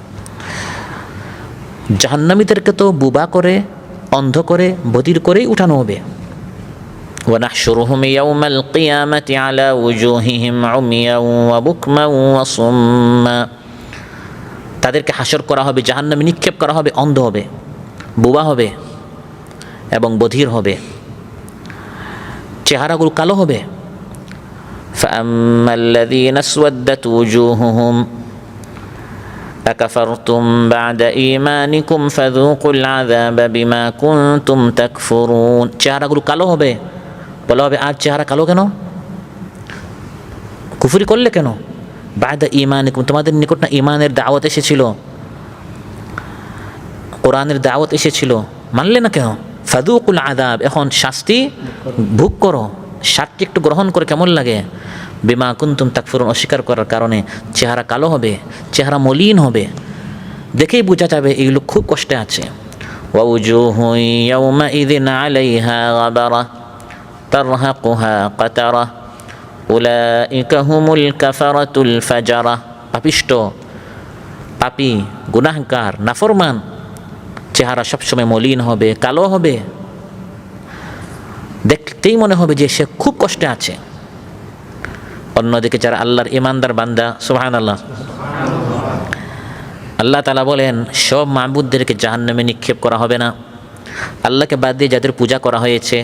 জাহান্নামীদেরকে তো বুবা করে, অন্ধ করে, বধির করেই উঠানো হবে। ওয়ানাহশুরুহুম ইয়াওমাল কিয়ামাতি আলা ওয়ুজুহিহিম উমিয়ান ওয়া বুকমান ওয়া সুম্মা, তাদেরকে হাসর করা হবে, জাহান্নামে নিক্ষেপ করা হবে, অন্ধ হবে, বুবা হবে এবং বধির হবে, চেহারাগুলো কালো হবে। فأما الذين اسودت وجوههم أكفرتم بعد إيمانكم فذوقوا العذاب بما كنتم تكفرون চেহারাগুলো কালো হবে, বলা হবে আজ চেহারা কালো কেন, কুফরি করলে কেন? বাদা ঈমানিকুম, তোমাদের নিকট না ঈমানের দাওয়াত এসেছিল, কোরআনের দাওয়াত এসেছিল, মানলে না কেন? ফাযুকুল আযাব, এখন শাস্তি ভোগ করো, শাস্তি একটু গ্রহণ করে কেমন লাগে? বিমা কুনতুম তাকফুরুন, অস্বীকার করার কারণে চেহারা কালো হবে, চেহারা মলিন হবে, দেখেই বোঝা যাবে এই লোক খুব কষ্টে আছে। ওয়াউজুহু ইয়াওমাইযিন আলাইহা গাবারা তারহাকুহা কাতারা উলাইকা হুমুল কাফারাতুল ফাজারা, পাপিষ্ট, পাপী, গুনাহগার, নাফরমান, চেহারা সবসময় মলিন হবে, কালো হবে, দেখতেই মনে হবে যে সে খুব কষ্টে আছে। অন্যদিকে যারা আল্লাহর ইমানদার বান্দা, সুবহানাল্লাহ, আল্লাহ তাআলা বলেন সব মাবুদদেরকে জাহান্নামে নিক্ষেপ করা হবে না। আল্লাহকে বাদ দিয়ে যাদের পূজা করা হয়েছে,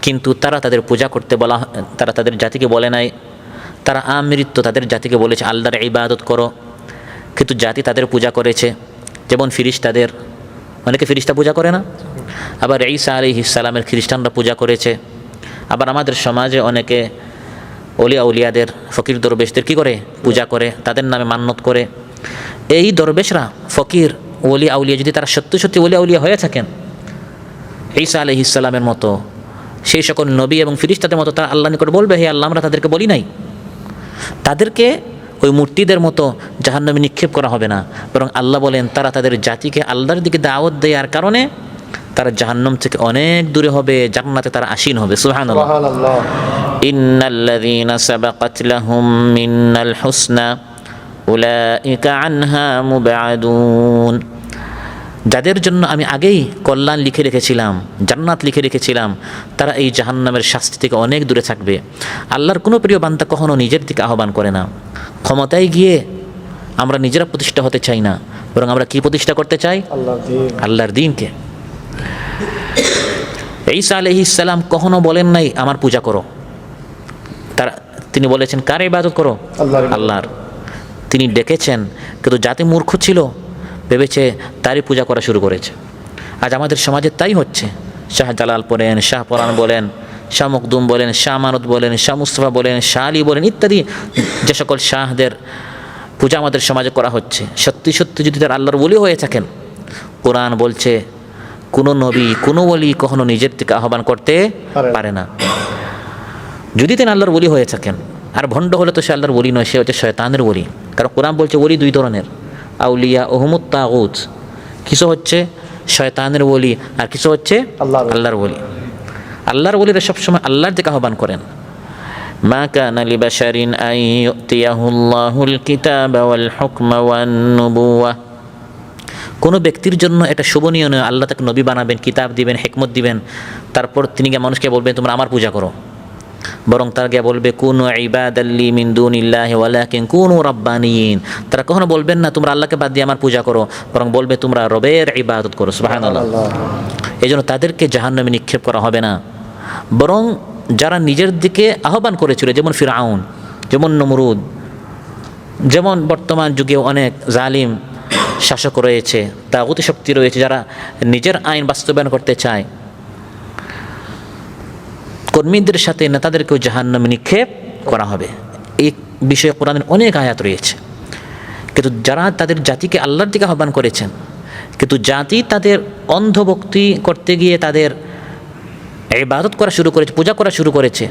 কিন্তু তারা তাদের পূজা করতে বলা, তারা তাদের জাতিকে বলে নাই, তারা আমৃত্যু তাদের জাতিকে বলেছে আল্লাহর ইবাদত করো, কিন্তু জাতি তাদের পূজা করেছে। যেমন ফিরিস্তাদের, অনেকে ফিরিস্তা পূজা করে না, আবার ঈসা আলাইহিস সালামের খ্রিস্টানরা পূজা করেছে, আবার আমাদের সমাজে অনেকে ওলিয়া উলিয়াদের, ফকির দরবেশদের কী করে পূজা করে, তাদের নামে মান্যত করে। এই দরবেশরা, ফকির, ওলিয়া উলিয়া যদি তারা সত্যি সত্যি ওলিয়া উলিয়া হয়ে থাকেন ঈসা আলাইহিস সালামের মতো, সেই সকল নবী এবং ফিরিস্তাদের মতো, তারা আল্লাহর নিকট বলবে হে আল্লাহ আমরা তাদেরকে বলি নাই, তাদেরকে ওই মূর্তিদের মতো জাহান্নামে নিক্ষেপ করা হবে না, বরং আল্লাহ বলেন তারা তাদের জাতিকে আল্লাহর দিকে দাওয়াত দেওয়ার কারণে তারা জাহান্নাম থেকে অনেক দূরে হবে, জান্নাতে তারা আসীন হবে। সুবহানাল্লাহ। ইন্নাল্লাযীনা সাবাকাত লাহুম মিনাল হুসনা উলাইকা আনহা মুবআদুন, যাদের জন্য আমি আগেই কল্যাণ লিখে রেখেছিলাম, জান্নাত লিখে রেখেছিলাম, তারা এই জাহান্নামের শাস্তি থেকে অনেক দূরে থাকবে। আল্লাহর কোনো প্রিয় বান্দা কখনো নিজের দিকে আহ্বান করে না। ক্ষমতায় গিয়ে আমরা নিজেরা প্রতিষ্ঠা হতে চাই না, বরং আমরা কি প্রতিষ্ঠা করতে চাই? আল্লাহর দ্বীনকে। ঈসা আলাইহিস সালাম কখনো বলেন নাই আমার পূজা করো, তিনি বলেছেন কার ইবাদত করো? আল্লাহর। তিনি ডেকেছেন, কিন্তু জাতি মূর্খ ছিল, ভেবেছে তারই পূজা করা শুরু করেছে। আজ আমাদের সমাজে তাই হচ্ছে। শাহ জালাল বলেন, শাহ পরাণ বলেন, শাহ মখদুম বলেন, শাহ আমানত বলেন, শাহ মুস্তফা বলেন, শাহ আলী বলেন, ইত্যাদি যে সকল শাহদের পূজা আমাদের সমাজে করা হচ্ছে, সত্যি সত্যি যদি তার আল্লাহর ওলি হয়ে থাকেন, কোরআন বলছে কোনো নবী, কোনো ওলি কখনো নিজের থেকে আহ্বান করতে পারে না যদি তিনি আল্লাহর ওলি হয়ে থাকেন। আর ভণ্ড হলে তো সে আল্লাহর ওলি নয়, সে হচ্ছে শয়তানের ওলি। কারণ কোরআন বলছে ওলি দুই ধরনের, আউলিয়া ওহমুত তাগুত, কিছু হচ্ছে শয়তানের ওলি আর কিছু হচ্ছে আল্লাহর ওলি। আল্লাহর ওলিরা সবসময় আল্লাহর দিকে আহ্বান করেন। মা কানা লিবাশারিন আন ইউতিয়াহুল্লাহুল কিতাবা ওয়াল হুকমা ওয়ান নুবুওয়া, কোনো ব্যক্তির জন্য এটা শোভনীয় নয় আল্লাহ তাকে নবী বানাবেন, কিতাব দিবেন, হিকমত দিবেন, তারপর তিনি গিয়ে মানুষকে বলবেন তোমরা আমার পূজা করো, বরং তারা গিয়ে বলবে কুনু ইবাদাল্লি মিন দুনিল্লাহি ওয়ালাকিন কুনু রাব্বানিয়িন। তারা কখনো বলবেন না তোমরা আল্লাহকে বাদ দিয়ে আমার পূজা করো, বরং বলবে তোমরা রবের ইবাদত করো। সুবহানাল্লাহ। এই জন্য তাদেরকে জাহান্নামে নিক্ষেপ করা হবে না, বরং যারা নিজের দিকে আহ্বান করেছিল, যেমন ফিরআউন, যেমন নমরুদ, যেমন বর্তমান যুগে অনেক জালিম শাসক রয়েছে, তাগুতি শক্তি রয়েছে, যারা নিজের আইন বাস্তবায়ন করতে চায়, কর্মীদের সাথে নেতাদেরকেও জাহান্নামে নিক্ষেপ করা হবে। এই বিষয়ে কোরআনের অনেক আয়াত রয়েছে। কিন্তু যারা তাদের জাতিকে আল্লাহর দিকে আহ্বান করেছেন, কিন্তু জাতি তাদের অন্ধভক্তি করতে গিয়ে তাদের ইবাদত করা শুরু করেছে, পূজা করা শুরু করেছে,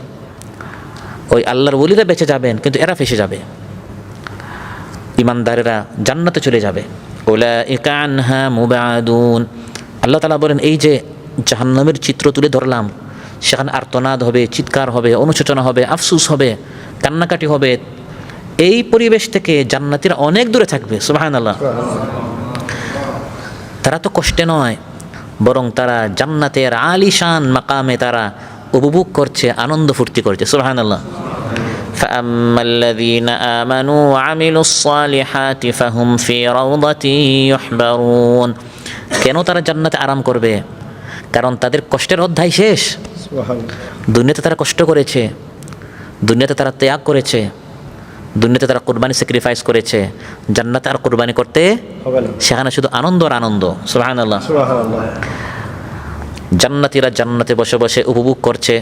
ওই আল্লাহর ওলিরা বেঁচে যাবেন, কিন্তু এরা ফেসে যাবে। ইমানদারেরা জান্নাতে চলে যাবে। উলাইকা আনহা মুবআদুন। আল্লাহ তাআলা বলেন এই যে জাহান্নামের চিত্র তুলে ধরলাম, সেখানে আর্তনাদ হবে, চিৎকার হবে, অনুশোচনা হবে, আফসুস হবে, কান্নাকাটি হবে, এই পরিবেশ থেকে জান্নাতীরা অনেক দূরে থাকবে। সুবহানাল্লাহ। তারা তো কষ্টে নয়, বরং তারা জান্নাতের আলিশান মাকামে তারা উপভোগ করছে, আনন্দ ফুর্তি করছে। সুবহানাল্লাহ। فأما الذين آمنوا وعملوا الصالحات فهم في روضة يحبرون। কেন তারা জান্নাতে আরাম করবে? কারণ তাদের কষ্টের অধ্যায় শেষ। দুনিয়াতে তারা কষ্ট করেছে, দুনিয়াতে তারা ত্যাগ করেছে, দুনিয়াতে তারা কোরবানি স্যাক্রিফাইস করেছে, জান্নাতে আর কোরবানি করতে হবে না। সেখানে শুধু আনন্দ আর আনন্দ। সুবহানাল্লাহ। সুবহানাল্লাহ। জান্নাতীরা জান্নাতে বসে বসে উপভোগ করছে,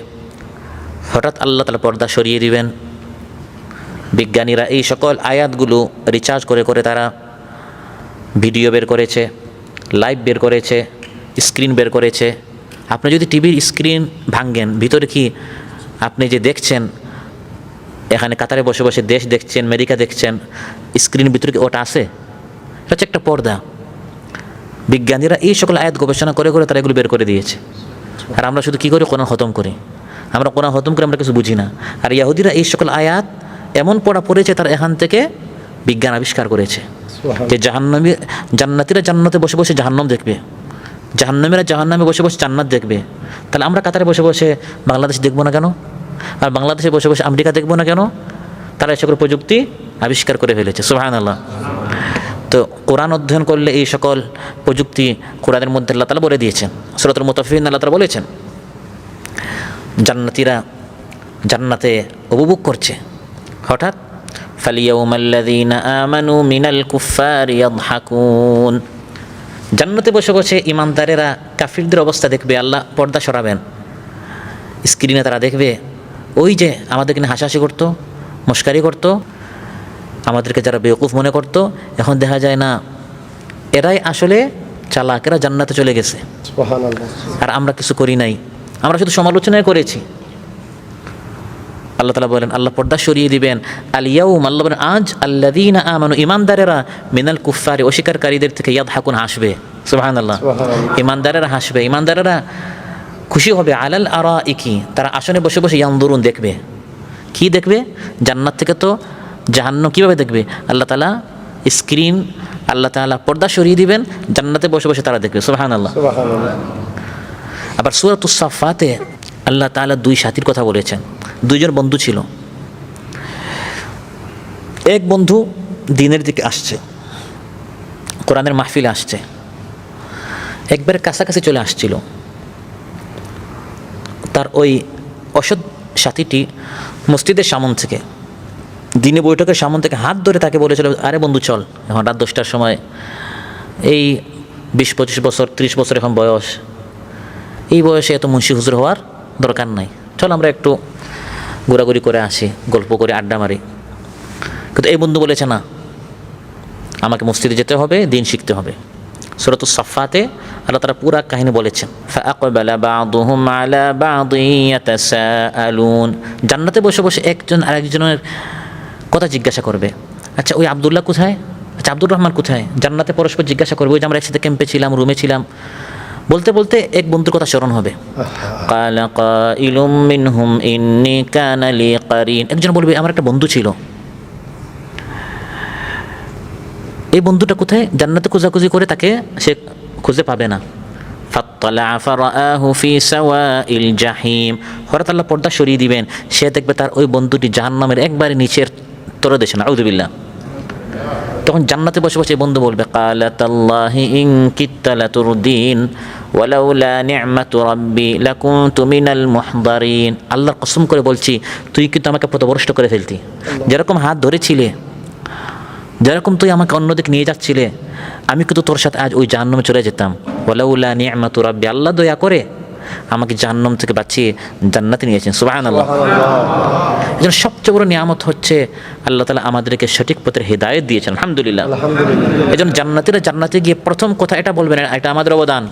হঠাৎ আল্লাহ তাআলা পর্দা সরিয়ে দিবেন। বিজ্ঞানীরা এই সকল আয়াতগুলো রিচার্জ করে করে তারা ভিডিও বের করেছে, লাইভ বের করেছে, স্ক্রিন বের করেছে। আপনি যদি টিভির স্ক্রিন ভাঙ্গেন, ভিতরে কি আপনি যে দেখছেন, এখানে কাতারে বসে বসে দেশ দেখছেন, আমেরিকা দেখছেন, স্ক্রিন ভিতরে কি ওটা আছে? এটা হচ্ছে একটা পর্দা। বিজ্ঞানীরা এই সকল আয়াত গবেষণা করে করে তারা এগুলো বের করে দিয়েছে। আর আমরা শুধু কী করি? কোরআন খতম করি। আমরা কোরআন খতম করে আমরা কিছু বুঝি না। আর ইহুদিরা এই সকল আয়াত এমন পড়া পড়েছে, তারা এখান থেকে বিজ্ঞান আবিষ্কার করেছে যে জান্নাতীরা জান্নাতে বসে বসে জাহান্নাম দেখবে, জাহান্নামীরা জাহান্নামে বসে বসে জান্নাত দেখবে। তাহলে আমরা কাতারে বসে বসে বাংলাদেশ দেখবো না কেন? আর বাংলাদেশে বসে বসে আমেরিকা দেখবো না কেন? তারা এই সকল প্রযুক্তি আবিষ্কার করে ফেলেছে। সুবহানাল্লাহ। তো কোরআন অধ্যয়ন করলে এই সকল প্রযুক্তি কোরআনের মধ্যে আল্লাহ তাআলা বলে দিয়েছেন। সূরাতুল মুতাফফিফিন আল্লাহ তাআলা বলেছেন জান্নাতীরা জান্নাতে উপভোগ করছে, হঠাৎ ফালিয়াউমাল্লাযীনা আমানু মিনাল কুফফারি ইয়াদহাকুন। জান্নাতে বসে বসে ইমানদারেরা কাফিরদের অবস্থা দেখবে, আল্লাহ পর্দা সরাবেন। স্ক্রিনে তারা দেখবে ওই যে আমাদেরকে নিয়ে হাসাহাসি করতো, মস্কারি করতো, আমাদেরকে যারা বেওকুফ মনে করতো, এখন দেখা যায় না এরাই আসলে চালাক, এরা জান্নাতে চলে গেছে। সুবহানাল্লাহ। আর আমরা কিছু করি নাই, আমরা শুধু সমালোচনাই করেছি। আল্লাহ তাআলা বলেন, আল্লাহ পর্দা সরিয়ে দিবেন। আল ইয়াউম, আল্লাহ বলেন আজ, আল্লাযীনা আমানু, ইমানদারেরা, মিনাল কুফফারি, অস্বীকারীদের থেকে, ইয়াদহাকুন, হাসবে। সুবহানাল্লাহ। ইমানদারেরা হাসবে, ইমানদারেরা খুশি হবে। আলাল আরাইকি, তারা আসনে বসে বসে ইয়ানদুরুন, দেখবে। কি দেখবে? জান্নাত থেকে তো জাহান্নাম কীভাবে দেখবে? আল্লাহ তাআলা স্ক্রিন, আল্লাহ তাআলা পর্দা সরিয়ে দিবেন, জান্নাতে বসে বসে তারা দেখবে। সুবহানাল্লাহ। সুবহানাল্লাহ। আবার সূরাতুস সাফফাতে আল্লাহ তাআলা দুই সাথীর কথা বলেছেন। দুইজন বন্ধু ছিল। এক বন্ধু দিনের দিকে আসছে, কোরআনের মাহফিলে আসছে, একবারে কাছাকাছি চলে আসছিল। তার ওই অসৎ সাথীটি মসজিদের সামন থেকে, দিনে বৈঠকের সামন থেকে হাত ধরে তাকে বলেছিল, আরে বন্ধু চল, এখন রাত 10টার সময়, এই 20-25 বছর 30 বছর এখন বয়স, এই বয়সে এত মুন্সি হুজুর হওয়ার দরকার নাই, চল আমরা একটু ঘোরাঘুরি করে আসি, গল্প করে আড্ডা মারি। কিন্তু এই বন্ধু বলেছে না, আমাকে মসজিদে যেতে হবে, দিন শিখতে হবে। সূরাতুস সাফফাতে আল্লাহ তাআলা পুরা কাহিনী বলেছেন। ফাআকবালা বা'দুহুম আলা বা'দিন ইয়াতাসাআলুন। জান্নাতে বসে বসে একজন আরেকজনের কথা জিজ্ঞাসা করবে, আচ্ছা ওই আব্দুল্লাহ কোথায়, আচ্ছা আব্দুর রহমান কোথায়? জান্নাতে পরস্পর জিজ্ঞাসা করবে, ওই যে আমরা একসাথে ক্যাম্পে ছিলাম, রুমে ছিলাম। বলতে বলতে এক বন্ধুর কথা স্মরণ হবে। ক্বালা কাইলুম মিনহুম ইন্নী কানা লি কারিন। একজন বলবে, আমার একটা বন্ধু ছিল। এই বন্ধুটা কোথায়? জান্নাতে খোঁজাখুঁজি করে তাকে সে খুঁজে পাবে না। ফাত্তালা ফারাআহু ফি সাওয়াইল জাহিম। হঠাৎ আল্লাহ পর্দা সরিয়ে দিবেন, সে দেখবে তার ওই বন্ধুটি জাহান্নামের একবারে নিচের তলদেশে, নাউযুবিল্লাহ। তখন জান্নাতে বসে বসে বন্ধু বলবে, ক্বালাতাল্লাহি ইন কিত্তা লাতুরদিন ওয়ালাউলা নি'মাতু রাব্বি লাকুনতু মিনাল মুহদারিন। আল্লাহর কসম করে বলছি, তুই কিন্তু আমাকে পথভ্রষ্ট করে ফেলতি। যেরকম হাত ধরেছিলে, যেরকম তুই আমাকে অন্যদিকে নিয়ে যাচ্ছিলে, আমি কিন্তু তোর সাথে আজ ওই জাহান্নামে চলে যেতাম। ওয়ালাউলা নি'মাতু রাব্বি, আল্লাহ দয়া করে আমাকে জাহান্নাম থেকে বাঁচিয়ে জান্নাতে নিয়েছেন। সুবহানাল্লাহ। এজন্য সবচেয়ে বড় নিয়ামত হচ্ছে আল্লাহ তাআলা আমাদেরকে সঠিক পথের হিদায়াত দিয়েছেন। আলহামদুলিল্লাহ। এজন্য জান্নাতীরা জান্নাতে গিয়ে প্রথম কথা এটা বলবেন, এটা আমাদের অবদান,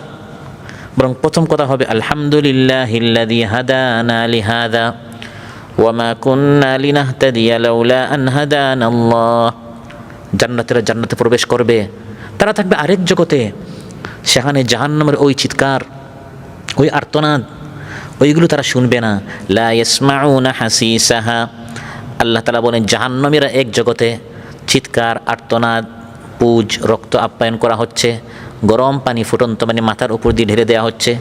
বরং প্রথম কথা হবে আলহামদুলিল্লাহিল্লাযী হাদানা লিহাযা ওয়া মা কুন্না লিনাহতাদিয়া লাউলা আন হাদানাল্লাহ। জান্নাতীরা জান্নাতে প্রবেশ করবে, তারা থাকবে আরেক জগতে, সেখানে জাহান্নামের ওই চিৎকার, ওই আর্তনাদ, ওইগুলো তারা শুনবে না। লা ইয়াসমাউনা হাসিসাহা। আল্লাহ তাআলা বলেন জাহান্নামীরা এক জগতে, চিৎকার, আর্তনাদ, পুজ, রক্ত আপ্যায়ন করা হচ্ছে, গরম পানি, ফুটন্ত পানি মাথার উপর দিয়ে ঢেলে দেওয়া হচ্ছে,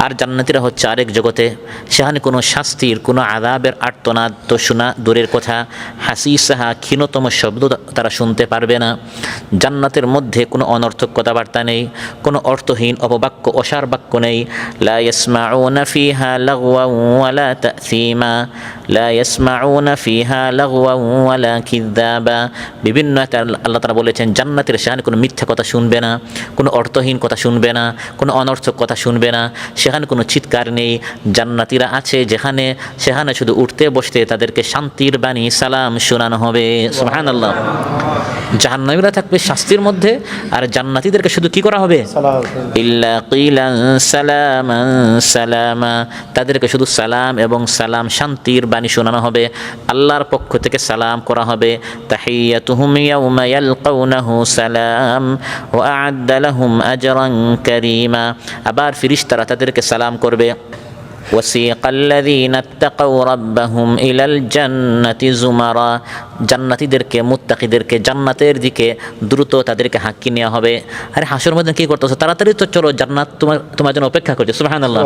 আর জান্নাতীরা হচ্ছে আরেক জগতে, সেখানে কোনো শাস্তির, কোনো আযাবের আর্তনাদ তো শোনা দূরের কথা, হাসিসাহা ক্ষীণতম শব্দ তারা শুনতে পারবে না। জান্নাতের মধ্যে কোনো অনর্থক কথাবার্তা নেই, কোনো অর্থহীন অপবাক্য, অসার বাক্য নেই। লা ইয়াসমাউনা ফিহা লাগওয়ান ওয়ালা তাসীমা, লা ইয়াসমাউনা ফিহা লাগওয়ান ওয়ালা কিযাবা। বিভিন্ন আল্লাহ তাআলা বলেছেন জান্নাতের সেখানে কোনো মিথ্যা কথা শুনবে না, কোনো অর্থহীন কথা শুনবে না, কোনো অনর্থক কথা শুনবে না। সেখানে কোনো চিৎকার নেই। জান্নাতীরা আছে যেখানে, সেখানে শুধু উঠতে বসতে তাদেরকে শান্তির বাণী, সালাম শোনানো হবে। সুবহানাল্লাহ। জাহান্নামীরা থাকবে শাস্তির মধ্যে, আর জান্নাতীদেরকে শুধু কি করা হবে? ইল্লা কিলান সালামান সালামা, তাদেরকে শুধু সালাম এবং সালাম, শান্তির বাণী শোনানো হবে। আল্লাহর পক্ষ থেকে সালাম করা হবে। তাহিয়াতুহুম ইয়াউমা ইয়ালকাউনাহু সালাম ওয়া আ'আদ্দা লাহুম আজরান কারীমা। আবার ফেরেশতারা তাদেরকে সালাম করবে। وسيق الذين اتقوا ربهم إلى الجنة زمرا, জান্নাতীদেরকে, মুত্তাকিদেরকে জান্নাতের দিকে দ্রুত তাদেরকে হাঁকি নেওয়া হবে। আরে হাসর মধ্যে কি করতেছো? তাড়াতাড়ি তো চলো, জান্নাত তোমার জন্য অপেক্ষা করছে। সুবহানাল্লাহ।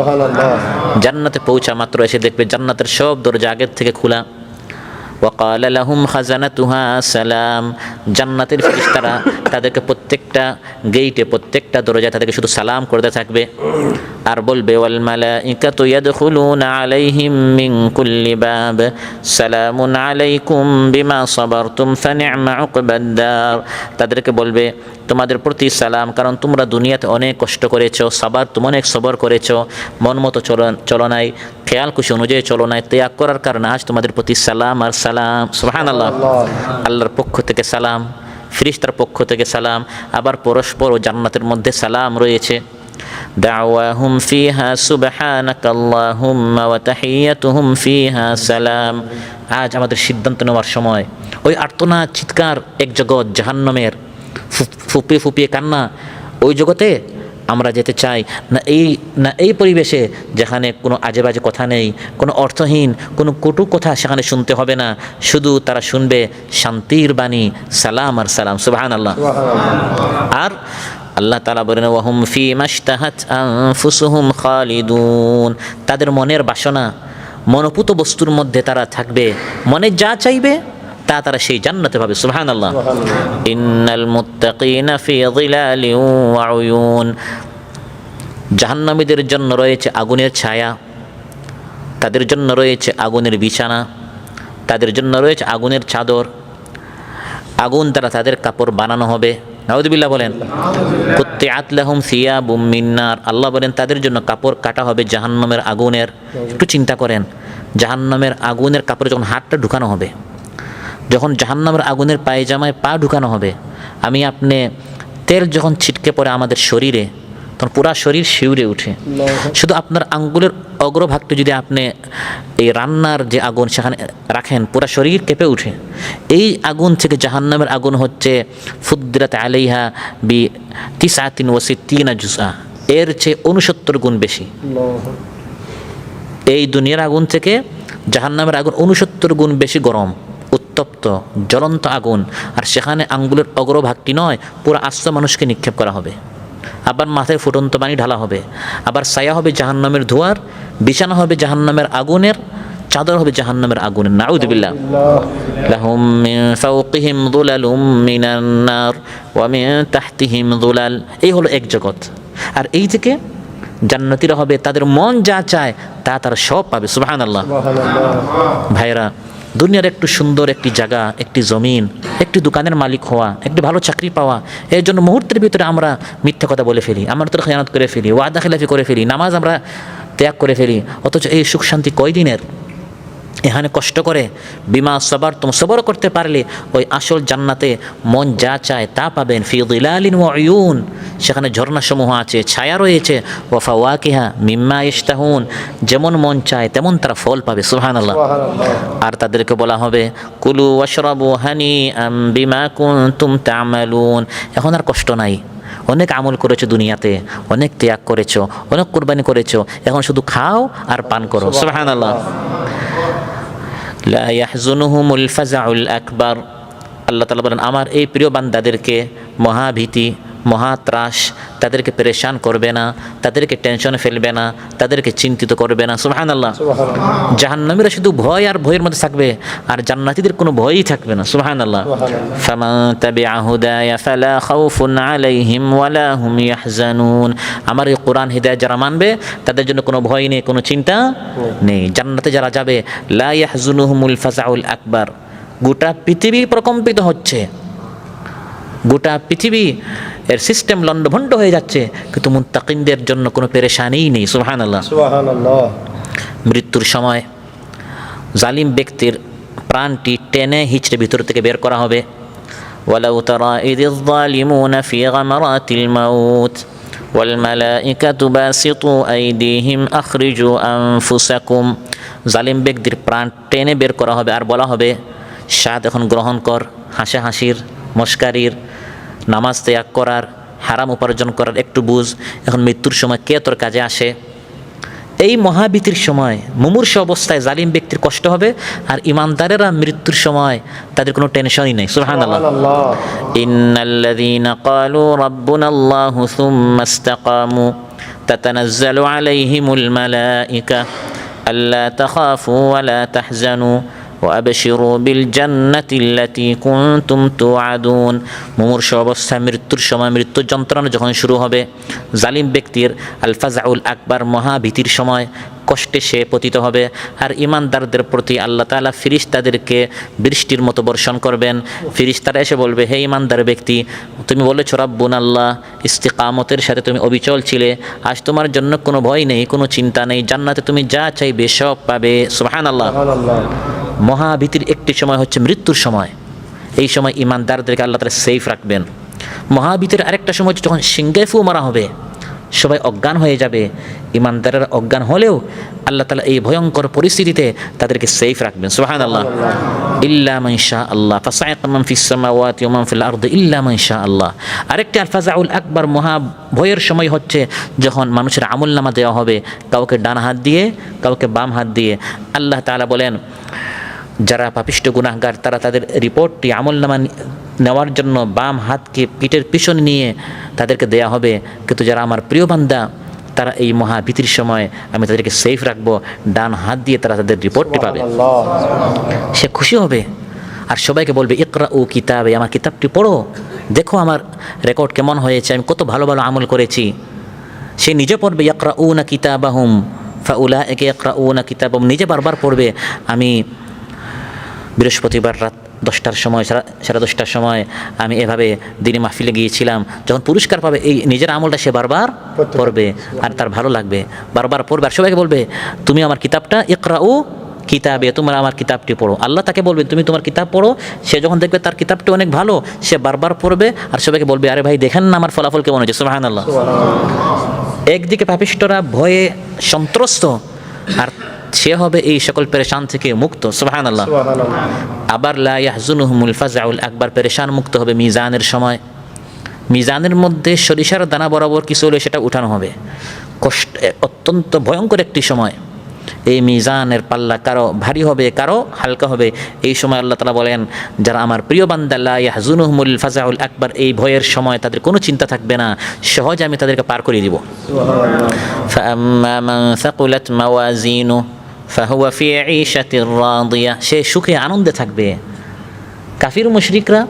জান্নাতে পৌঁছা মাত্র এসে দেখবে জান্নাতের সব দরজা আগের থেকে খোলা। وقال لهم خزنتها سلام, জান্নাতের ফেরেশতারা তাদেরকে প্রত্যেকটা গেটে, প্রত্যেকটা দরজায় তাদেরকে শুধু সালাম করতে থাকবে আর বলবে ওয়াল মালাইকাতু ইয়াদখুলুনা আলাইহিম মিন কুল্লি বাব সালামুন আলাইকুম বিমা সাবারতুম ফানি'মা উকবাদ-দার। তাদেরকে বলবে তোমাদের প্রতি সালাম, কারণ তোমরা দুনিয়াতে অনেক কষ্ট করেছো, তুমি অনেক সবর করেছো, মন মতো চলো নাই, খেয়াল খুশি অনুযায়ী চলো নাই, ত্যাগ করার কারণে আজ তোমাদের প্রতি সালাম আর সালাম। সুবহানাল্লাহ। আল্লাহর পক্ষ থেকে সালাম, ফেরেশতার পক্ষ থেকে সালাম, আবার পরস্পর ও জান্নাতের মধ্যে সালাম রয়েছে। দাওয়াহুম ফিহা সুবহানাকাল্লাহুম্মা ওয়া তাহিয়াতুহুম ফিহা সালাম। আজ আমাদের সিদ্ধান্ত নেওয়ার সময়। ওই আর্তনাদ, চিৎকার, এক জগৎ জাহান্নামের, ফুপিয়ে ফুপিয়ে কান্না, ওই জগতে আমরা যেতে চাই না এই পরিবেশে যেখানে কোনো আজে বাজে কথা নেই, কোনো অর্থহীন, কোনো কটু কথা সেখানে শুনতে হবে না। শুধু তারা শুনবে শান্তির বাণী, সালাম আর সালাম। সুবহানাল্লাহ। আর আল্লাহ তাআলা বলেন ওয়াহুম ফি মাশতাহাত আনফুসুহুম খালিদুন, তাদের মনের বাসনা, মনোপুত বস্তুর মধ্যে তারা থাকবে, মনে যা চাইবে তা তারা সেই জান্নাতে পাবে। সুবহানাল্লাহ। ইন্নাল মুত্তাকিনা ফি যিলালিন ওয়া উয়ুন, জাহান্নামীদের জন্য রয়েছে আগুনের ছায়া, তাদের জন্য রয়েছে আগুনের বিছানা, তাদের জন্য রয়েছে আগুনের চাদর, আগুন দ্বারা তাদের কাপড় বানানো হবে। নাউযুবিল্লাহ বলেন। কুত্তিআত লাহুম সিয়াবুম মিন নার, আল্লাহ বলেন তাদের জন্য কাপড় কাটা হবে জাহান্নামের আগুনের। একটু চিন্তা করেন, জাহান্নামের আগুনের কাপড়ে যখন হাতটা ঢুকানো হবে, যখন জাহান্নামের আগুনের পায়জামায় পা ঢুকানো হবে, আমি আপনি তেল যখন ছিটকে পড়ে আমাদের শরীরে, তখন পুরা শরীর শিউরে উঠে। শুধু আপনার আঙ্গুলের অগ্রভাগটা যদি আপনি এই রান্নার যে আগুন সেখানে রাখেন, পুরা শরীর কেঁপে উঠে। এই আগুন থেকে জাহান্নামের আগুন হচ্ছে ফুদ্দিরাত আলাইহা বি তিসআতিন ওয়া সিত্তিনা জুজআ, এর চেয়ে 69 গুণ বেশি। এই দুনিয়ার আগুন থেকে জাহান্নামের আগুন 69 গুণ বেশি গরম, উত্তপ্ত, জ্বলন্ত আগুন। আর সেখানে আঙ্গুলের অগ্রভাগটি নয়, পুরো আস্ত মানুষকে নিক্ষেপ করা হবে। আবার মাথায় ফুটন্ত পানি ঢালা হবে, আবার ছায়া হবে জাহান্নামের ধোঁয়ার, বিছানা হবে জাহান্নামের আগুনের, চাদর হবে জাহান্নামের আগুনের। নাউযুবিল্লাহ। লাহুম মিন ফাওকিহিম যুলালুম মিনান নার ওয়া মিন তাহতিহিম যুলাল। এই হলো এক জগৎ। আর এই থেকে জান্নাতীরা হবে, তাদের মন যা চায় তা তারা সব পাবে। সুবহানাল্লাহ। ভাইরা, দুনিয়ার একটু সুন্দর একটি জায়গা, একটি জমিন, একটি দোকানের মালিক হওয়া, একটি ভালো চাকরি পাওয়া, এর জন্য মুহূর্তের ভিতরে আমরা মিথ্যা কথা বলে ফেলি, আমরা তো খেয়ানত করে ফেলি, ওয়াদা খেলাফি করে ফেলি, নামাজ আমরা ত্যাগ করে ফেলি। অথচ এই সুখ শান্তি কয়দিনের? এখানে কষ্ট করে বিমা সবার সবর করতে পারলে ওই আসল জান্নাতে মন যা চায় তা পাবেন। ফি যিলালিন ওয়া উয়ুন, সেখানে ঝর্ণাসমূহ আছে, ছায়া রয়েছে। ওয়া ফাওয়াকিহা মিম্মা ইশতাহুন, যেমন মন চায় তেমন তারা ফল পাবে। সুবহানাল্লাহ। আর তাদেরকে বলা হবে কুলু ওয়াশরাবু হানিআম বিমা কুনতুম তা'মালুন। এখন আর কষ্ট নাই, অনেক আমল করেছো দুনিয়াতে, অনেক ত্যাগ করেছো, অনেক কুরবানি করেছো, এখন শুধু খাও আর পান করো। সুবহানাল্লাহ। লা ইয়াহজুনুহুমুল ফাজাউল আকবার, আল্লাহ তাআলা বলেন আমার এই প্রিয় বান্দাদেরকে মহাভীতি, মহাত্রাস তাদেরকে পেরেশান করবে না, তাদেরকে টেনশনে ফেলবে না, তাদেরকে চিন্তিত করবে না। সুবহানাল্লাহ। জাহান্নামীরা শুধু ভয় আর ভয়ের মধ্যে থাকবে, আর জান্নাতীদের কোনো ভয়ই থাকবে না। সুবহানাল্লাহ। ফামান তাবিআ হুদায়া ফালা খাউফুন আলাইহিম ওয়ালা হুম ইয়াহজানুন। আমার এই কোরআন হিদায়াত যারা মানবে তাদের জন্য কোনো ভয় নেই, কোনো চিন্তা নেই। জান্নাতে যারা যাবে লা ইয়াহজুনুহুমুল ফাজাউল আকবার। গোটা পৃথিবী প্রকম্পিত হচ্ছে, গোটা পৃথিবী এর সিস্টেম লণ্ডভণ্ড হয়ে যাচ্ছে, কিন্তু মুত্তাকিনদের জন্য কোনো পেরেশানিই নেই। সুবহানাল্লাহ। সুবহানাল্লাহ। মৃত্যুর সময় জালিম ব্যক্তির প্রাণটি টেনে হিচড়ে ভিতর থেকে বের করা হবে। ওয়ালাউ তারা ইযিয যালিমুনা ফি গামারাতিল মাউত ওয়াল মালাইকাতু বাসিতু আইদিহিম আখরিজু আনফুসাকুম। জালিম ব্যক্তির প্রাণ টেনে বের করা হবে আর বলা হবে, স্বাদ এখন গ্রহণ কর, হাসাহাসির, মস্কারির, নামাজ ত্যাগ করার, হারাম উপার্জন করার একটু বুঝ। এখন মৃত্যুর সময় কে তোর কাজে আসে? এই মহাভীতির সময় মুমূর্ষ অবস্থায় জালিম ব্যক্তির কষ্ট হবে, আর ইমানদারেরা মৃত্যুর সময় তাদের কোনো টেনশনই নেই। সুবহানাল্লাহ। ইন্নাল্লাযীনা ক্বালু রাব্বুনাল্লাহু সুম্মা ইসতাকামু তাতানাজ্জালু আলাইহিমুল মালাইকা আল্লা তাখাফু ওয়া লা তাহজানু وأبشروا بالجنة التي كنتم توعدون। মুমূর্ষ অবস্থায় মৃত্যুর সময় মৃত্যু যন্ত্রণা যখন শুরু হবে, জালিম ব্যক্তির আল ফাজাউল আকবার মহাভীতির সময় কষ্টে সে পতিত হবে, আর ইমানদারদের প্রতি আল্লাহ তাআলা ফিরিস্তাদেরকে বৃষ্টির মতো বর্ষণ করবেন। ফিরিস্তারা এসে বলবে, হে ইমানদার ব্যক্তি, তুমি বলেছ রাব্বুনাল্লাহ, ইস্তিকামতের সাথে তুমি অবিচল ছিলে, আজ তোমার জন্য কোনো ভয় নেই, কোনো চিন্তা নেই, জান্নাতে তুমি যা চাইবে সব পাবে। সুবহানাল্লাহ। মহাভীতির একটি সময় হচ্ছে মৃত্যুর সময়। এই সময় ইমানদারদেরকে আল্লাহ তাআলা সেফ রাখবেন। মহাভীতির আরেকটা সময় হচ্ছে যখন সিংহায় ফু মারা হবে, সবাই অজ্ঞান হয়ে যাবে। ইমানদারেরা অজ্ঞান হলেও আল্লাহ তাআলা এই ভয়ঙ্কর পরিস্থিতিতে তাদেরকে সেফ রাখবেন। সুবহানাল্লাহ। ইল্লা মান শা আল্লাহ ফাসাইকা মান ফিস সামাওয়াতি ওয়া মান ফিল আরদি ইল্লা মান শা আল্লাহ। আরেকটি আল ফাজাউল আকবার মহা ভয়ের সময় হচ্ছে যখন মানুষের আমলনামা দেওয়া হবে, কাউকে ডান হাত দিয়ে, কাউকে বাম হাত দিয়ে। আল্লাহ তাআলা বলেন, যারা পাপিষ্ঠ গুনাহগার তারা তাদের রিপোর্টটি আমলনামা নেওয়ার জন্য বাম হাতকে পিঠের পিছনে নিয়ে তাদেরকে দেয়া হবে, কিন্তু যারা আমার প্রিয় বান্দা তারা এই মহাভীতির সময় আমি তাদেরকে সেফ রাখবো, ডান হাত দিয়ে তারা তাদের রিপোর্টটি পাবে। সে খুশি হবে আর সবাইকে বলবে, ইকরাউ কিতাবে, আমার কিতাবটি পড়ো, দেখো আমার রেকর্ড কেমন হয়েছে, আমি কত ভালো ভালো আমল করেছি। সে নিজে পড়বে, ইকরাউনা কিতাবাহুম ফাউলাইকা ইকরাউনা কিতাবাহুম, নিজে বারবার পড়বে। আমি বৃহস্পতিবার রাত 10টার সময়, সাড়ে 10টার সময় আমি এভাবে দিনে মাহফিলে গিয়েছিলাম, যখন পুরস্কার পাবে এই নিজের আমলটা সে বারবার পড়বে আর তার ভালো লাগবে, বারবার পড়বে। আর সবাইকে বলবে, তুমি আমার কিতাবটা ইকরাউ কিতাবে, তোমরা আমার কিতাবটি পড়ো। আল্লাহ তাকে বলবে, তুমি তোমার কিতাব পড়ো। সে যখন দেখবে তার কিতাবটি অনেক ভালো, সে বারবার পড়বে আর সবাইকে বলবে, আরে ভাই দেখেন না আমার ফলাফল কেমন হয়েছে। সুবহানাল্লাহ। একদিকে পাপিষ্ঠরা ভয়ে সন্ত্রস্ত, আর সে হবে এই সকল পেরেশান থেকে মুক্ত। সুবহানাল্লাহ। আবার লা ইয়াহজুনুহুমুল ফাজাউল আকবার, পেরেশান মুক্ত হবে মিজানের সময়। মিজানের মধ্যে সরিষার দানা বরাবর কিছু হলে সেটা উঠানো হবে। কষ্ট, অত্যন্ত ভয়ঙ্কর একটি সময়। এই মিজানের পাল্লা কারো ভারী হবে, কারো হালকা হবে। এই সময় আল্লাহ তাআলা বলেন, যারা আমার প্রিয় বান্দা লা ইয়াহজুনুহুমুল ফাজাউল আকবার, এই ভয়ের সময় তাদের কোনো চিন্তা থাকবে না, সহজে আমি তাদেরকে পার করে দিব। ফাআম্মা মান সাকুলাত মাওয়াজিনু ফাহুয়া ফি ঈশাতির রাদিয়া, সে সুখে আনন্দে থাকবে। কাফির মুশরিকরা,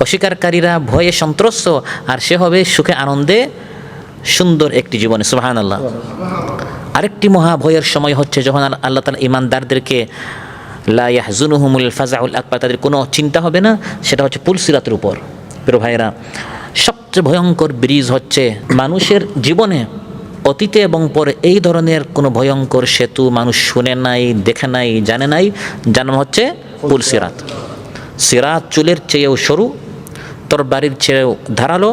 অস্বীকারীরা ভয়ে সন্ত্রস্ত, আর সে হবে সুখে আনন্দে সুন্দর একটি জীবনে। সুবহানাল্লাহ। আরেকটি মহা ভয়ের সময় হচ্ছে যখন আল্লাহ তাআলা ইমানদারদেরকে লা ইয়াহজুনুহুমুল ফাজাউল আকবার, তাদের কোনো চিন্তা হবে না, সেটা হচ্ছে পুলসিরাতের উপর। প্রিয় ভাইরা, সবচেয়ে ভয়ঙ্কর ব্রিজ হচ্ছে মানুষের জীবনে অতীতে এবং পরে এই ধরনের কোনো ভয়ঙ্কর সেতু মানুষ শুনে নাই, দেখে নাই, জানে নাই, যার নাম হচ্ছে পুলসিরাত। সিরাত চুলের চেয়েও সরু, তরবারির চেয়েও ধারালো,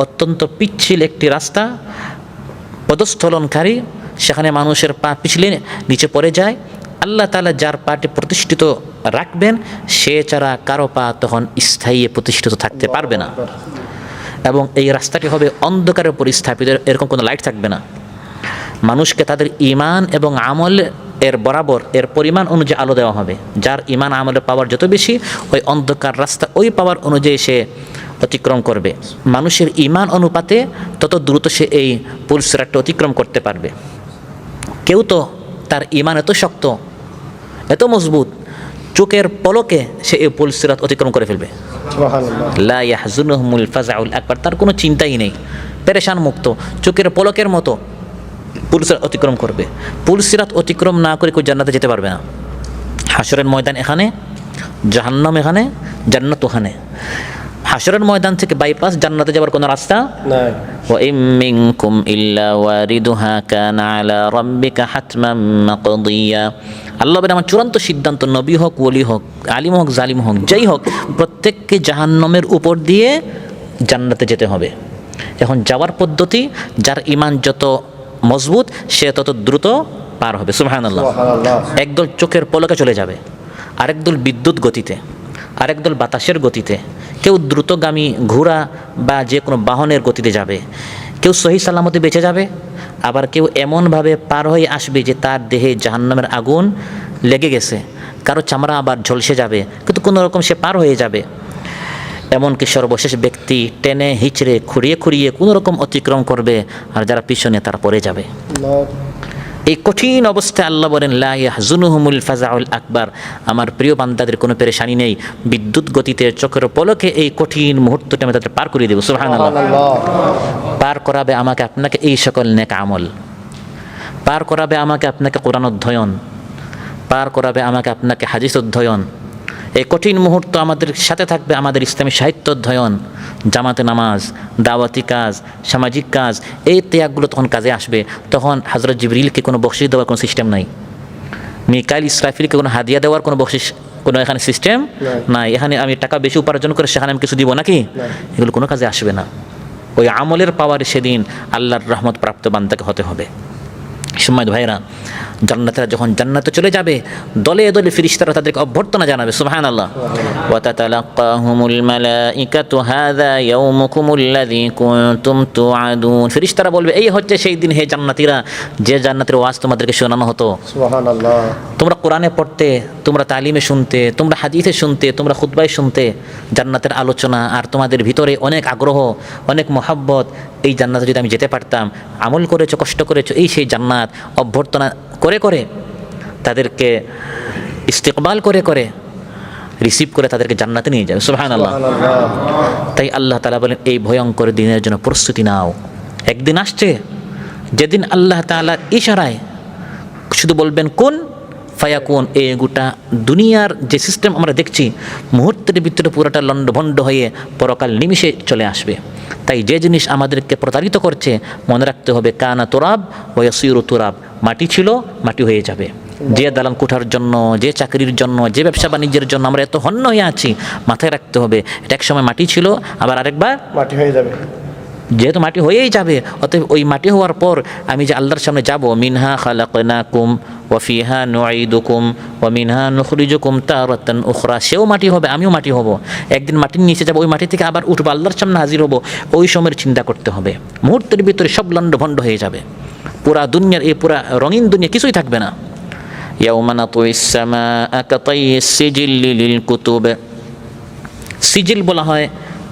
অত্যন্ত পিচ্ছিল একটি রাস্তা, পদস্থলনকারী, সেখানে মানুষের পা পিছলে নিচে পড়ে যায়। আল্লাহ তাআলা যার পাটি প্রতিষ্ঠিত রাখবেন, সে ছাড়া কারো পা তখন স্থায়ী প্রতিষ্ঠিত থাকতে পারবে না। এবং এই রাস্তাটি হবে অন্ধকারের উপর স্থাপিত, এরকম কোনো লাইট থাকবে না। মানুষকে তাদের ঈমান এবং আমল এর বরাবর এর পরিমাণ অনুযায়ী আলো দেওয়া হবে। যার ঈমান আমলের পাওয়ার যত বেশি, ওই অন্ধকার রাস্তা ওই পাওয়ার অনুযায়ী সে অতিক্রম করবে। মানুষের ঈমান অনুপাতে তত দ্রুত সে এই পুল সিরাতটা অতিক্রম করতে পারবে। কেউ তো তার ঈমান এত শক্ত, এত মজবুত, চোখের পলকে সে এই পুল সিরাত অতিক্রম করে ফেলবে। সুবহানাল্লাহ। লা ইয়াহজুনুহুমুল ফাজাউল আকবার, তার কোনো চিন্তাই নেই, পেরেশান মুক্ত, চোখের পলকের মতো পুল সিরাত অতিক্রম করবে। পুল সিরাত অতিক্রম না করে কেউ জান্নাতে যেতে পারবে না। হাশরের ময়দান এখানে, জাহান্নাম এখানে, জান্নাত ওখানে। হাশরের ময়দান থেকে বাইপাস জান্নাতে যাওয়ার কোনো রাস্তা নাই। وإن منكم إلا واردها كان على ربك حتما مقضيا। আল্লাহ বলেন আমার চূড়ান্ত সিদ্ধান্ত, নবী হোক, ওলি হোক, আলিম হোক, জালিম হোক, যাই হোক, প্রত্যেককে জাহান্নামের উপর দিয়ে জান্নাতে যেতে হবে। এখন যাওয়ার পদ্ধতি, যার ঈমান যত মজবুত সে তত দ্রুত পার হবে। সুবহানাল্লাহ। সুবহানাল্লাহ। একদল চোখের পলকে চলে যাবে, আরেক দল বিদ্যুৎ গতিতে, আরেক দল বাতাসের গতিতে, কেউ দ্রুতগামী ঘোড়া বা যে কোনো বাহনের গতিতে যাবে, কেউ সহি সালামতে বেঁচে যাবে, আবার কেউ এমনভাবে পার হয়ে আসবে যে তার দেহে জাহান্নামের আগুন লেগে গেছে, কারো চামড়া আবার ঝলসে যাবে, কিন্তু কোনো রকম সে পার হয়ে যাবে। এমনকি সর্বশেষ ব্যক্তি টেনে হিচড়ে খুঁড়িয়ে খুঁড়িয়ে কোনো রকম অতিক্রম করবে, আর যারা পিছনে তারা পড়ে যাবে। এই কঠিন অবস্থায় আল্লাহ বলেন লা ইয়াহজুনুহুমুল ফাজাউল আকবার, আমার প্রিয় বান্দাদের কোনো পেরেশানি নেই, বিদ্যুৎ গতিতে চোখের পলকে এই কঠিন মুহূর্তটা আমি তাদের পার করে দেব। সুবহানাল্লাহ। পার করাবে আমাকে আপনাকে এই সকল নেক আমল, পার করাবে আমাকে আপনাকে কোরআন অধ্যয়ন, পার করাবে আমাকে আপনাকে হাদিস অধ্যয়ন। এই কঠিন মুহূর্ত আমাদের সাথে থাকবে আমাদের ইসলামী সাহিত্য অধ্যয়ন, জামাতে নামাজ, দাওয়াতি কাজ, সামাজিক কাজ, এই ত্যাগগুলো তখন কাজে আসবে। তখন হযরত জিবরিলকে কোনো বকশিশ দেওয়ার কোনো সিস্টেম নাই, মিকাইল ইসরাফিলকে কোনো হাদিয়া দেওয়ার কোনো বকশিশ, কোনো এখানে সিস্টেম নাই। এখানে আমি টাকা বেশি উপার্জন করে সেখানে আমি কিছু দিব নাকি, এগুলো কোনো কাজে আসবে না। ওই আমলের পাওয়ারে সেদিন আল্লাহর রহমত প্রাপ্ত বান্দাকে হতে হবে। সম্মানিত ভাইরা, জান্নাতীরা যখন জান্নাতে চলে যাবে, দলে দলে ফেরেশতারা তাদেরকে অভ্যর্থনা জানাবে। সুবহানাল্লাহ। ওয়া তাতালাক্কাহুমুল মালাইকাতু হাযা ইয়াউমুকুমুল্লাযী কুনতুম তুআদুন। ফেরেশতারা বলবে এই হচ্ছে সেই দিন হে জান্নাতীরা, যে জান্নাতের ওয়াজ তোমাদেরকে শোনানো হতো। সুবহানাল্লাহ। তোমরা কোরআনে পড়তে, তোমরা তালিমে শুনতে, তোমরা হাদিসে শুনতে, তোমরা খুতবায় শুনতে, জান্নাতের আলোচনা, আর তোমাদের ভিতরে অনেক আগ্রহ, অনেক মহাব্বত। এই জান্নাতে যদি আমি যেতে পারতাম, আমল করেছো, কষ্ট করেছো, এই সেই জান্নাত। অভ্যর্থনা করে করে তাদেরকে ইস্তেকবাল করে করে রিসিভ করে তাদেরকে জান্নাতে নিয়ে যাবে। সুবহানাল্লাহ। তাই আল্লাহ তাআলা বলেন এই ভয়ঙ্কর দিনের জন্য প্রস্তুতি নাও। একদিন আসছে যেদিন আল্লাহ তাআলার ইশারায় শুধু বলবেন কোন ফায়াকুন, এই গোটা দুনিয়ার যে সিস্টেম আমরা দেখছি মুহূর্তের ভিতরে পুরোটা লণ্ডভণ্ড হয়ে পরকাল নিমিষে চলে আসবে। তাই যে জিনিস আমাদেরকে প্রতারিত করছে মনে রাখতে হবে, কানা তুরাব ওয়া ইয়াসিরু তুরাব, মাটি ছিল মাটি হয়ে যাবে। যে দালান কোঠার জন্য, যে চাকরির জন্য, যে ব্যবসা বাণিজ্যের জন্য আমরা এত হন্য হয়ে আছি, মাথায় রাখতে হবে এটা এক সময় মাটি ছিল, আবার আরেকবার মাটি হয়ে যাবে। যেহেতু মাটি হয়েই যাবে, অতএব ওই মাটি হওয়ার পর আমি যে আল্লাহর সামনে যাব, মিনহা খালাকনাকুম ওয়া ফিহা নুঈদুকুম ওয়া মিনহা নুখরিজুকুম তারাতান উখরা, সেও মাটি হবে, আমিও মাটি হব। একদিন মাটির নিচে যাব, ওই মাটি থেকে আবার উঠবো, আল্লাহর সামনে হাজির হব। ওই সময়ের চিন্তা করতে হবে। মুহূর্তের ভিতরে সব লণ্ডভণ্ড হয়ে যাবে, পুরা দুনিয়ার এই পুরা রঙিন দুনিয়া কিছুই থাকবে না। ইয়াউমা নাতুইস সামাআ কাতাইয়িস সিজিল্লি লিল কুতুব, সিজিল বলা হয়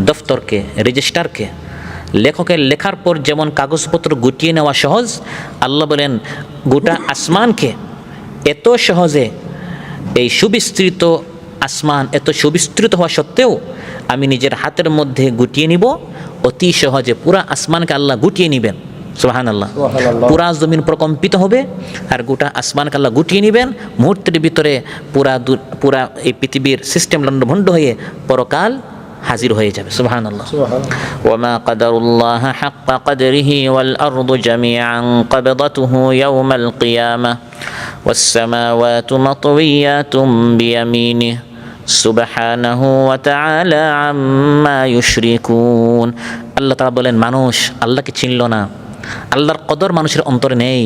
দফতরকে, রেজিস্টারকে। লেখকের লেখার পর যেমন কাগজপত্র গুটিয়ে নেওয়া সহজ, আল্লাহ বলেন গোটা আসমানকে এত সহজে, এই সুবিস্তৃত আসমান এত সুবিস্তৃত হওয়া সত্ত্বেও আমি নিজের হাতের মধ্যে গুটিয়ে নিব। অতি সহজে পুরা আসমানকে আল্লাহ গুটিয়ে নেবেন। সুবহানাল্লাহ। পুরা জমিন প্রকম্পিত হবে আর গোটা আসমানকে আল্লাহ গুটিয়ে নেবেন। মুহূর্তের ভিতরে পুরা এই পৃথিবীর সিস্টেম লণ্ডভণ্ড হয়ে পরকাল হাজির হয়ে যাবে। সুবহানাল্লাহ। ওয়ামা কাদারুল্লাহ হাক্কা কদরিহি ওয়াল আরদু জামিআন কবদাতুহু ইয়াওমাল কিয়ামাহ ওয়াস সামাওয়াতু মাতওয়িয়াতুম বিয়ামিনিহি সুবহানাহু ওয়া তাআলা আম্মা ইউশরিকুন। আল্লাহ তাআলা বলেন মানুষ আল্লাহকে চিনল না, আল্লাহর কদর মানুষের অন্তরে নেই।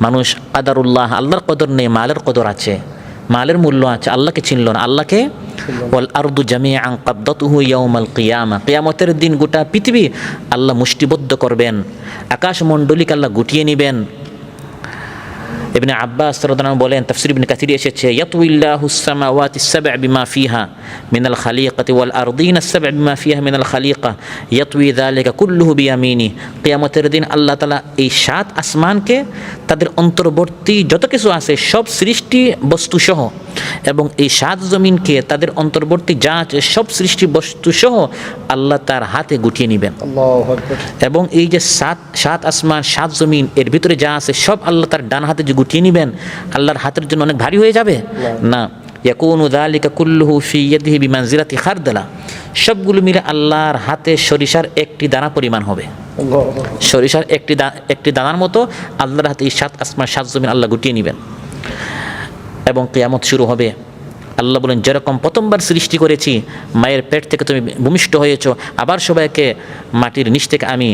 মানুষ কাদারুল্লাহ, আল্লাহর কদর নেই, মালের কদর আছে, মালের মূল্য আছে, আল্লাহকে চিনল না। আল্লাহকে ওয়াল আরদু জামিআন কবদাতুহু ইয়াওমাল কিয়ামা, কিয়ামতের দিন গোটা পৃথিবী আল্লাহ মুষ্টিবদ্ধ করবেন, আকাশমণ্ডলীকে আল্লাহ গুটিয়ে নেবেন। ইবনে আব্বাস রাদিয়াল্লাহু আনহু বলেন, তাফসীর ইবনে কাসির এসেছে, ইয়াতুইল্লাহুস সামাওয়াতিস সাব'আ বিমা ফিহা মিনাল খালিকাতি ওয়াল আরদিনাস সাব'আ বিমা ফিহা মিনাল খালিকা ইয়াতুই যালিকা কুল্লুহু বিয়ামিনি। কিয়ামতের দিন আল্লাহ তাআলা এই 7 আসমানকে তাদের অন্তর্বর্তী যত কিছু আছে সব সৃষ্টি বস্তু সহ, এবং এই 7 জমিনকে তাদের অন্তর্বর্তী যা আছে সব সৃষ্টি বস্তু সহ আল্লাহ তার হাতে গুটিয়ে নেবেন। আল্লাহু আকবার। এবং এই যে 7 আসমান 7 জমিন এর ভিতরে যা আছে সব আল্লাহ তার ডান হাতে যে গুটিয়ে নেবেন, আল্লাহর হাতের জন্য অনেক ভারী হয়ে যাবে না। ইয়াকুনু যালিকা কুল্লুহু ফি ইয়াদিহি বিমানজিলাতি খারদালা। সবগুলো মিলে আল্লাহর হাতে সরিষার একটি দানা পরিমাণ হবে। সরিষার একটি দানার মতো আল্লাহর হাতে এই 7 আসমান 7 জমিন আল্লাহ গুটিয়ে নেবেন। এবং কিয়ামত শুরু হবে। আল্লাহ বলেন, যেরকম প্রথমবার সৃষ্টি করেছি, মায়ের পেট থেকে তুমি ভূমিষ্ঠ হয়েছো, আবার সবাইকে মাটির নিচ থেকে আমি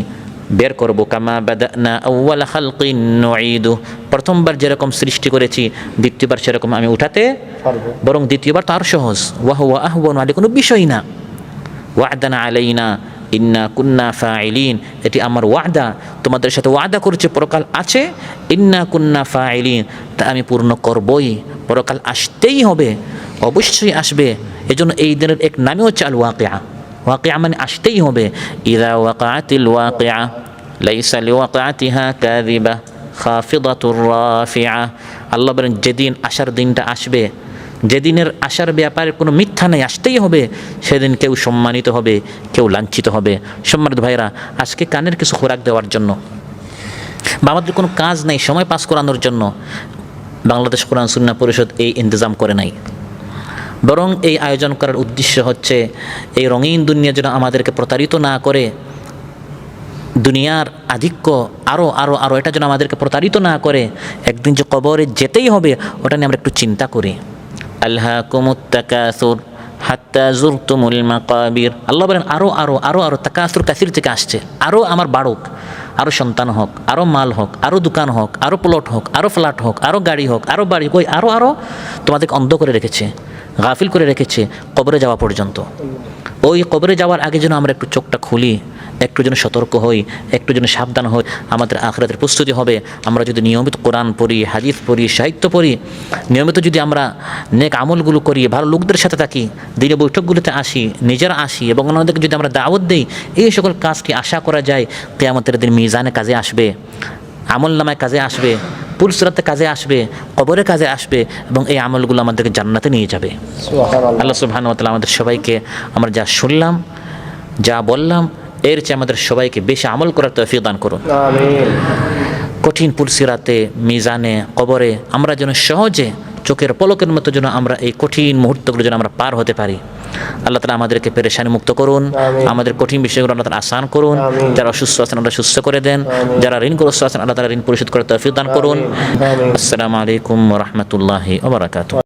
বের করব। কামা বাদানা আউওয়ালা খালকিন নুঈদু। প্রথমবার যেরকম সৃষ্টি করেছি দ্বিতীয়বার সেরকম আমি উঠাতে পারবো। বরং দ্বিতীয়বার তো আরও সহজ। ওয়া হুয়া আহওয়ানু আলাইহি, কোনো বিষয় না। ওয়া'দানা আলাইনা ইন্না কুন্না ফাইলিন। এটি আমার ওয়াদা, তোমাদের সাথে ওয়াদা করছে, পরকাল আছে। ইন্না কুন্না ফাইলিন, তা আমি পূর্ণ করবই। পরকাল আসতেই হবে, অবশ্যই আসবে। এজন্য এই দিনের এক নামই হচ্ছে আল ওয়াকিয়া। ওয়াকিয়া মানে আসতেই হবে। ইযা ওয়াকাআতিল ওয়াকিয়া লাইসা লিওয়াকাতিহা কাযিবা খাফিদাতুর রাফিআ। আল্লাহ বলেন, যেদিন আসার দিনটা আসবে, যেদিনের আসার ব্যাপারে কোনো মিথ্যা নেই, আসতেই হবে, সেদিন কেউ সম্মানিত হবে, কেউ লাঞ্ছিত হবে। সম্মানিত ভাইরা, আজকে কানের কিছু খোরাক দেওয়ার জন্য বা আমাদের কোনো কাজ নেই সময় পাস করানোর জন্য বাংলাদেশ কোরআন সুন্নাহ পরিষদ এই ইন্তজাম করে নাই। বরং এই আয়োজন করার উদ্দেশ্য হচ্ছে এই রঙিন দুনিয়া যেন আমাদেরকে প্রতারিত না করে, দুনিয়ার আধিক্য আরও আরও আরও এটা যেন আমাদেরকে প্রতারিত না করে। একদিন যে কবরে যেতেই হবে ওটা নিয়ে আমরা একটু চিন্তা করি। আলহাকুমুত তাকাসুর হাত্তা যুরতুমুল মাকাবির। আল্লাহ বলেন, আরও আরও আরও আরও, তাকাসুর কাসির থেকে আসছে, আরও আমার বাড়ুক, আরও সন্তান হোক, আরও মাল হোক, আরও দোকান হোক, আরও প্লট হোক, আরও ফ্ল্যাট হোক, আরও গাড়ি হোক, আরও বাড়ি, কই আরও আরও তোমাদেরকে অন্ধ করে রেখেছে, গাফিল করে রেখেছে কবরে যাওয়া পর্যন্ত। ওই কবরে যাওয়ার আগে যেন আমরা একটু চোখটা খুলি, একটু যেন সতর্ক হই, একটু যেন সাবধান হই, আমাদের আখিরাতের প্রস্তুতি হবে। আমরা যদি নিয়মিত কোরআন পড়ি, হাদিস পড়ি, সাহিত্য পড়ি, নিয়মিত যদি আমরা নেক আমলগুলো করি, ভালো লোকদের সাথে থাকি, দিনে বৈঠকগুলোতে আসি, নিজেরা আসি এবং অন্যদেরকে যদি আমরা দাওয়াত দিই, এই সকল কাজটি আশা করা যায় কিয়ামতের দিন মিজানে কাজে আসবে, আমল নামায় কাজে আসবে, পুরসরাতে কাজে আসবে, কবরে কাজে আসবে, এবং এই আমলগুলো আমাদেরকে জান্নাতে নিয়ে যাবে। আল্লাহ সুবহানাহু ওয়া তাআলা আমাদের সবাইকে আমরা যা শুনলাম, যা বললাম, এর চেয়ে আমাদের সবাইকে বেশি আমল করার তৌফিক দান করুন। আমিন। কঠিন পুলসিরাতে, মিজানে, কবরে আমরা যেন সহজে চোখের পলকের মতো যেন আমরা এই কঠিন মুহূর্তগুলো যেন আমরা পার হতে পারি। আল্লাহ তাআলা আমাদেরকে পেরেশানি মুক্ত করুন, আমাদের কঠিন বিষয়গুলো আল্লাহ তাআলা আসান করুন। যারা অসুস্থ আছেন আল্লাহ সুস্থ করে দেন, যারা ঋণগ্রস্ত আছেন আল্লাহ তাআলা ঋণ পরিশোধ করার তৌফিক দান করুন। আসসালামু আলাইকুম ওয়া রাহমাতুল্লাহি ওয়া বারাকাতুহু।